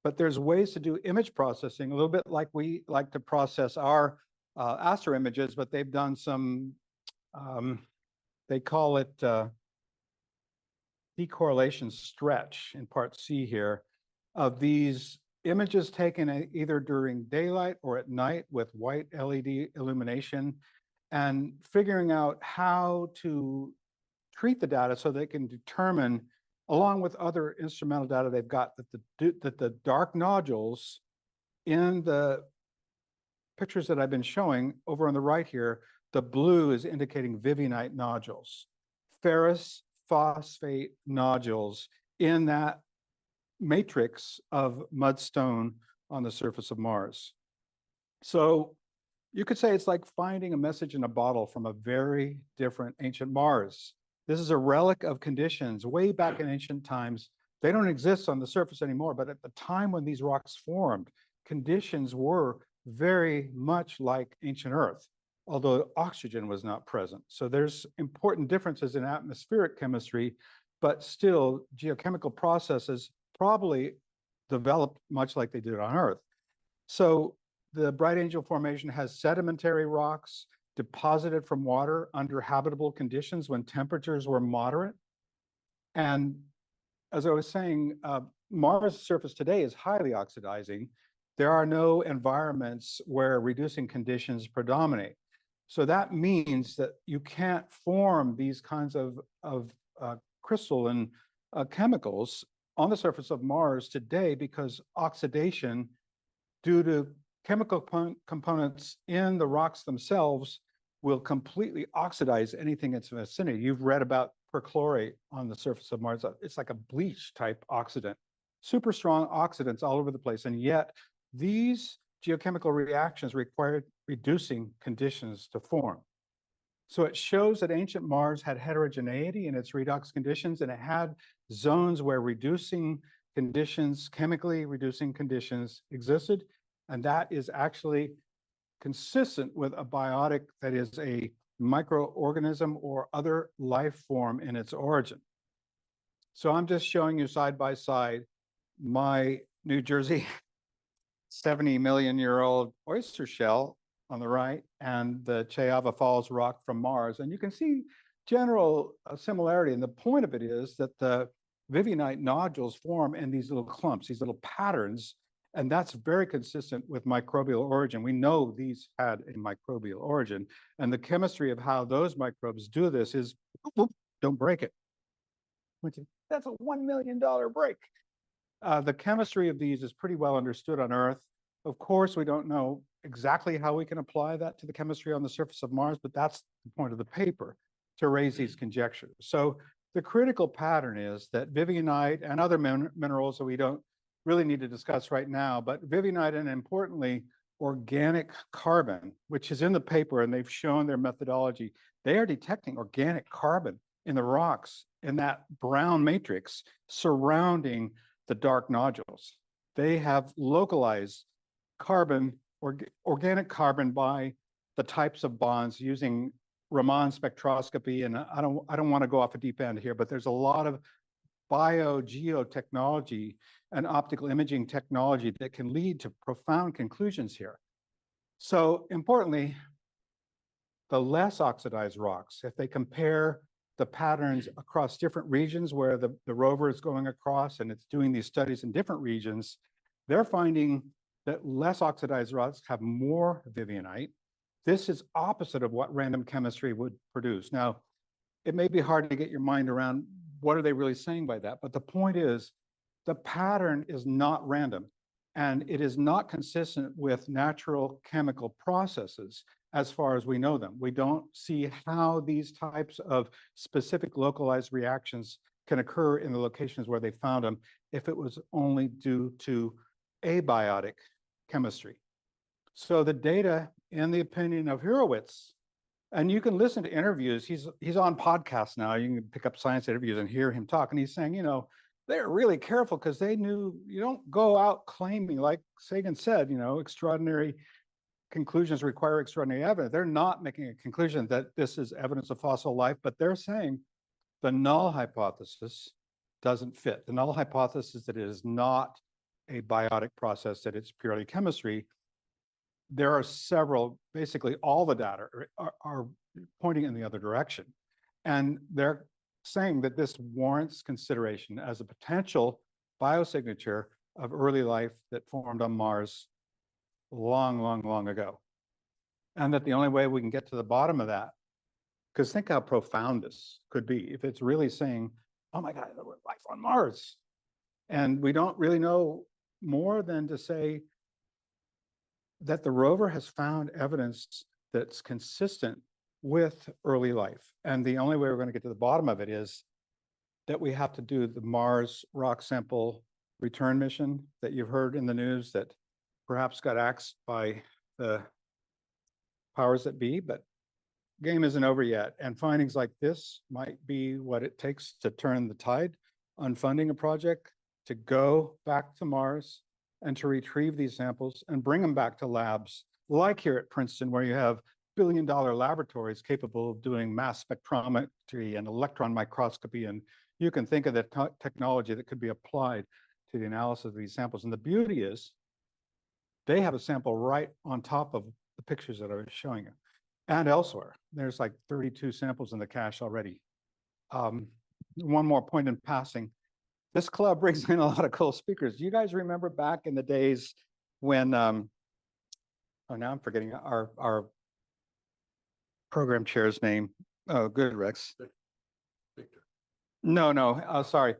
but there's ways to do image processing, a little bit like we like to process our astro images, but they've done some, they call it decorrelation stretch in part C here, of these images taken either during daylight or at night with white LED illumination, and figuring out how to treat the data so they can determine, along with other instrumental data they've got, that the dark nodules in the pictures that I've been showing over on the right here, the blue is indicating vivianite nodules, ferrous phosphate nodules in that matrix of mudstone on the surface of Mars. So you could say it's like finding a message in a bottle from a very different ancient Mars. This is a relic of conditions way back in ancient times. They don't exist on the surface anymore, but at the time when these rocks formed, conditions were very much like ancient Earth, although oxygen was not present. So there's important differences in atmospheric chemistry, but still geochemical processes probably developed much like they did on Earth. So the Bright Angel Formation has sedimentary rocks deposited from water under habitable conditions when temperatures were moderate. And as I was saying, Mars' surface today is highly oxidizing. There are no environments where reducing conditions predominate. So that means that you can't form these kinds of crystalline chemicals on the surface of Mars today, because oxidation due to chemical components in the rocks themselves will completely oxidize anything in its vicinity. You've read about perchlorate on the surface of Mars. It's like a bleach type oxidant, super strong oxidants all over the place. And yet these geochemical reactions required reducing conditions to form. So it shows that ancient Mars had heterogeneity in its redox conditions, and it had zones where reducing conditions, chemically reducing conditions existed. And that is actually consistent with a biotic that is a microorganism or other life form in its origin. So I'm just showing you side by side my New Jersey 70 million year old oyster shell on the right and the Chayava Falls rock from Mars. And you can see general similarity. And the point of it is that the Vivianite nodules form in these little clumps, these little patterns. And that's very consistent with microbial origin. We know these had a microbial origin. And the chemistry of how those microbes do this is, whoop, don't break it. That's a $1 million break. The chemistry of these is pretty well understood on Earth. Of course, we don't know exactly how we can apply that to the chemistry on the surface of Mars, but that's the point of the paper, to raise these conjectures. So the critical pattern is that Vivianite and other minerals that we don't really need to discuss right now, but Vivianite and importantly, organic carbon, which is in the paper, and they've shown their methodology, they are detecting organic carbon in the rocks in that brown matrix surrounding the dark nodules. They have localized carbon, organic carbon, by the types of bonds using Raman spectroscopy. And I don't want to go off a deep end here, but there's a lot of biogeotechnology and optical imaging technology that can lead to profound conclusions here. So importantly, the less oxidized rocks, if they compare the patterns across different regions where the rover is going across and it's doing these studies in different regions, they're finding that less oxidized rocks have more Vivianite. This is opposite of what random chemistry would produce. Now, it may be hard to get your mind around what are they really saying by that, but the point is the pattern is not random and it is not consistent with natural chemical processes as far as we know them. We don't see how these types of specific localized reactions can occur in the locations where they found them if it was only due to abiotic chemistry. So the data, in the opinion of Hurowitz, and you can listen to interviews, he's on podcasts now, you can pick up science interviews and hear him talk, and he's saying, you know, they're really careful because they knew you don't go out claiming, like Sagan said, you know, extraordinary conclusions require extraordinary evidence. They're not making a conclusion that this is evidence of fossil life, but they're saying the null hypothesis doesn't fit. The null hypothesis is that it is not a biotic process, that it's purely chemistry. There are several, basically all the data are pointing in the other direction. And they're saying that this warrants consideration as a potential biosignature of early life that formed on Mars long ago. And that the only way we can get to the bottom of that, because think how profound this could be if it's really saying, oh my God, life on Mars. And we don't really know more than to say that the rover has found evidence that's consistent with early life. And the only way we're going to get to the bottom of it is that we have to do the Mars rock sample return mission that you've heard in the news that perhaps got axed by the powers that be, but game isn't over yet. And findings like this might be what it takes to turn the tide on funding a project to go back to Mars and to retrieve these samples and bring them back to labs like here at Princeton, where you have billion-dollar laboratories capable of doing mass spectrometry and electron microscopy. And you can think of the technology that could be applied to the analysis of these samples. And the beauty is they have a sample right on top of the pictures that I was showing you and elsewhere. There's like 32 samples in the cache already. One more point in passing. This club brings in a lot of cool speakers. Do you guys remember back in the days when, oh, now I'm forgetting our program chair's name. Oh, good, Rex. Victor. No, sorry.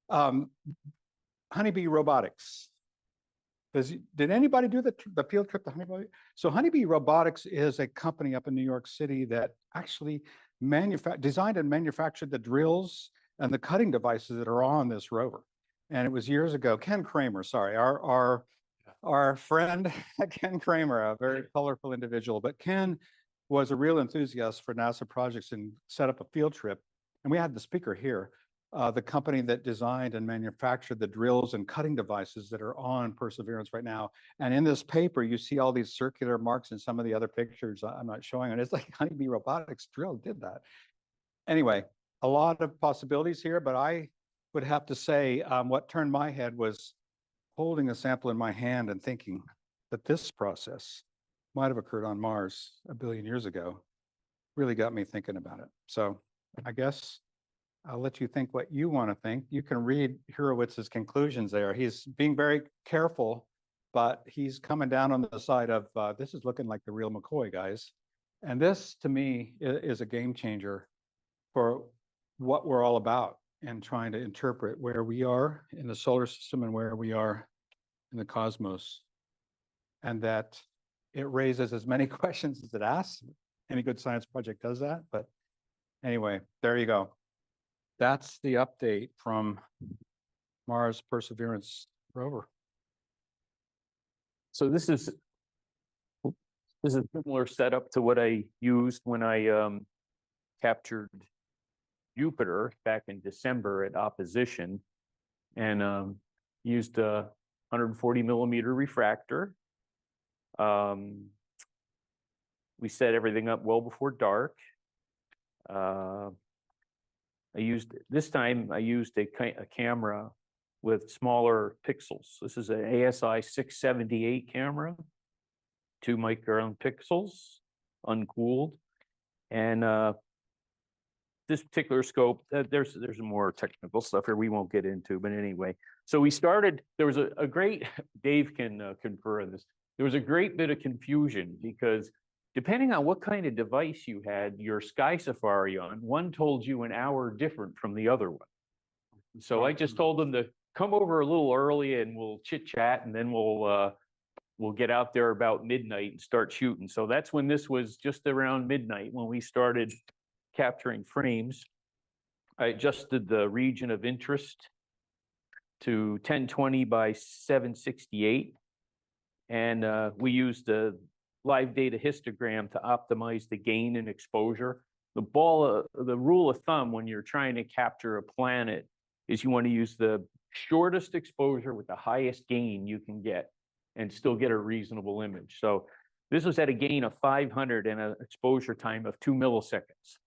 Honeybee Robotics. Did anybody do the field trip to Honeybee? So Honeybee Robotics is a company up in New York City that actually designed and manufactured the drills and the cutting devices that are on this rover. And it was years ago. Ken Kramer, sorry, our friend Ken Kramer, a very colorful individual, but Ken was a real enthusiast for NASA projects and set up a field trip. And we had the speaker here. The company that designed and manufactured the drills and cutting devices that are on Perseverance right now. And in this paper, you see all these circular marks and some of the other pictures I'm not showing. And it's like Honeybee Robotics drill did that. Anyway, a lot of possibilities here, but I would have to say what turned my head was holding a sample in my hand and thinking that this process might have occurred on Mars a billion years ago. Really got me thinking about it. So I guess I'll let you think what you want to think. You can read Hurowitz's conclusions there. He's being very careful, but he's coming down on the side of this is looking like the real McCoy, guys. And this, to me, is a game changer for what we're all about and trying to interpret where we are in the solar system and where we are in the cosmos. And that it raises as many questions as it asks. Any good science project does that. But anyway, there you go. That's the update from Mars Perseverance rover. So this is a similar setup to what I used when I captured Jupiter back in December at opposition, and used a 140 millimeter refractor. We set everything up well before dark. This time I used a camera with smaller pixels. This is an ASI 678 camera, 2 micron pixels, uncooled. And this particular scope, there's more technical stuff here we won't get into, but anyway. So we started, there was a great, Dave can confer on this, there was a great bit of confusion because depending on what kind of device you had your Sky Safari on, one told you an hour different from the other one. So I just told them to come over a little early and we'll chit chat, and then we'll get out there about midnight and start shooting. So that's when this was just around midnight when we started capturing frames. I adjusted the region of interest to 1020 by 768. And we used the live data histogram to optimize the gain and exposure. The rule of thumb when you're trying to capture a planet is you want to use the shortest exposure with the highest gain you can get and still get a reasonable image. So this was at a gain of 500 and an exposure time of 2 milliseconds.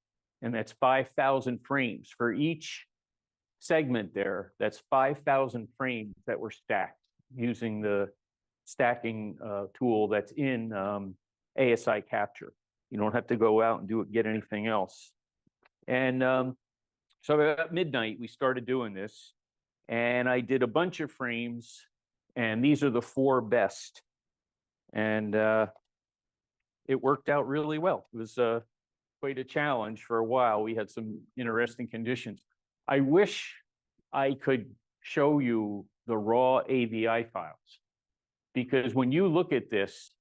And that's 5,000 frames. For each segment there, that's 5,000 frames that were stacked using the stacking tool that's in ASI Capture. You don't have to go out and get anything else. And so at midnight, we started doing this. And I did a bunch of frames. And these are the 4 best. And it worked out really well. It was quite a challenge for a while. We had some interesting conditions. I wish I could show you the raw AVI files, because when you look at this,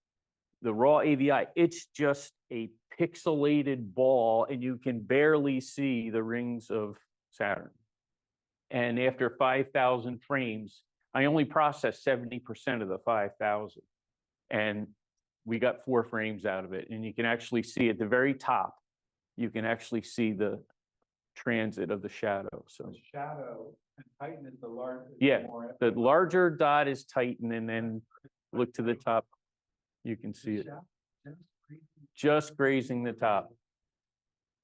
the raw AVI, it's just a pixelated ball and you can barely see the rings of Saturn. And after 5,000 frames, I only processed 70% of the 5,000. And we got 4 frames out of it. And you can actually see at the very top, you can actually see the transit of the shadow. So the shadow and Titan is the larger. Yeah, the larger dot is Titan, and then look to the top, you can see it. Just grazing the top.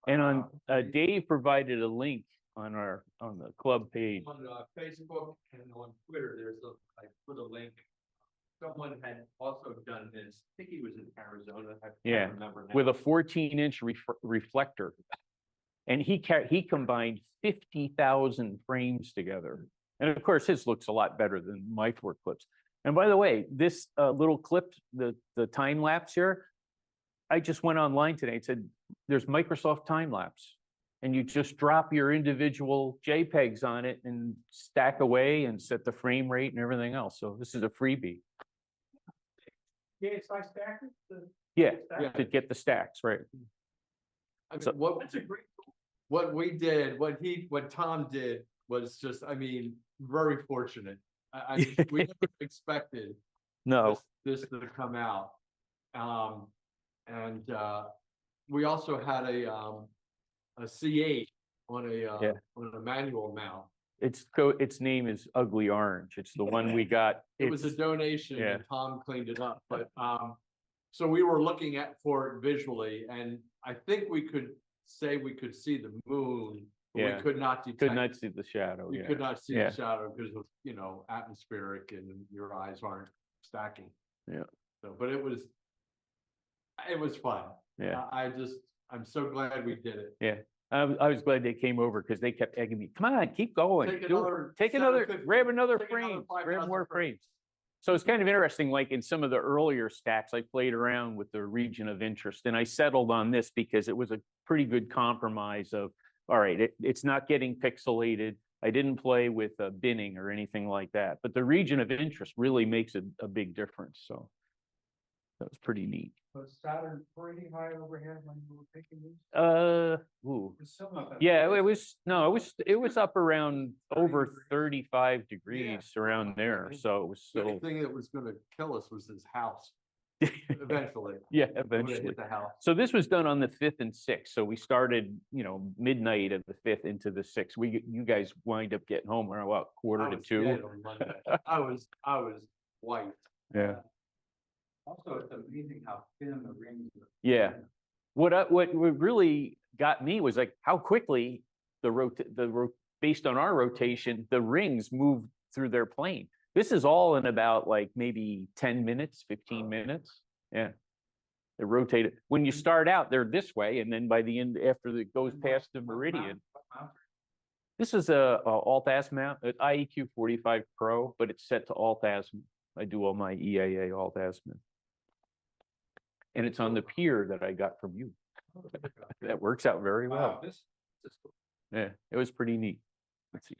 And on Dave provided a link on the club page. On Facebook and on Twitter, I put a link. Someone had also done this. I think he was in Arizona. I can't remember now. With a 14-inch reflector. And he combined 50,000 frames together. And of course, his looks a lot better than my 4 clips. And by the way, this little clip, the time lapse here, I just went online today and said, there's Microsoft time lapse. And you just drop your individual JPEGs on it and stack away and set the frame rate and everything else. So this is a freebie. Yeah, size stackers? Yeah, to get the stacks, right. I mean, So- what what Tom did was just, I mean, very fortunate. We never expected No, this to come out. And we also had a C8 on a manual mount. its name is Ugly Orange. It's the one we got. It was a It's- donation yeah. and Tom cleaned it up, but so we were looking for it visually, and I think we could say we could see the moon, but Yeah. we could not detect. Could not see the shadow, We yeah. could not see Yeah. the shadow because of, atmospheric and your eyes aren't stacking. Yeah. So, but it was fun. Yeah. I'm so glad we did it. Yeah, I was glad they came over because they kept egging me, come on, keep going. Take do it. another Take another, 750, grab another take another frame, 5,000 grab more frames. frames. So it's kind of interesting, like in some of the earlier stacks, I played around with the region of interest and I settled on this because it was a pretty good compromise of, all right, it's not getting pixelated. I didn't play with binning or anything like that, but the region of interest really makes a big difference. So that was pretty neat. Was Saturn pretty high overhead when you were picking these? Ooh. It's still not that Yeah, high. it was up around over 35 degrees around there. So it was The still, only thing that was gonna kill us was this house. Eventually. yeah, When it eventually. hit the house. So this was done on the 5th and 6th. So we started, midnight of the 5th into the 6th. You guys wind up getting home around what, quarter I to was 2? dead on Monday. I was white. Yeah. Also, it's amazing how thin the rings are. Yeah. What really got me was like how quickly based on our rotation, the rings moved through their plane. This is all in about like maybe 10 minutes, 15 minutes. Yeah. They rotated. When you start out, they're this way, and then by the end, after it goes past the meridian. This is a alt-az mount, an IEQ 45 Pro, but it's set to alt-azimuth. I do all my EAA alt-azimuth. And it's on the pier that I got from you. That works out very well. Wow, this is cool. Yeah, it was pretty neat. Let's see.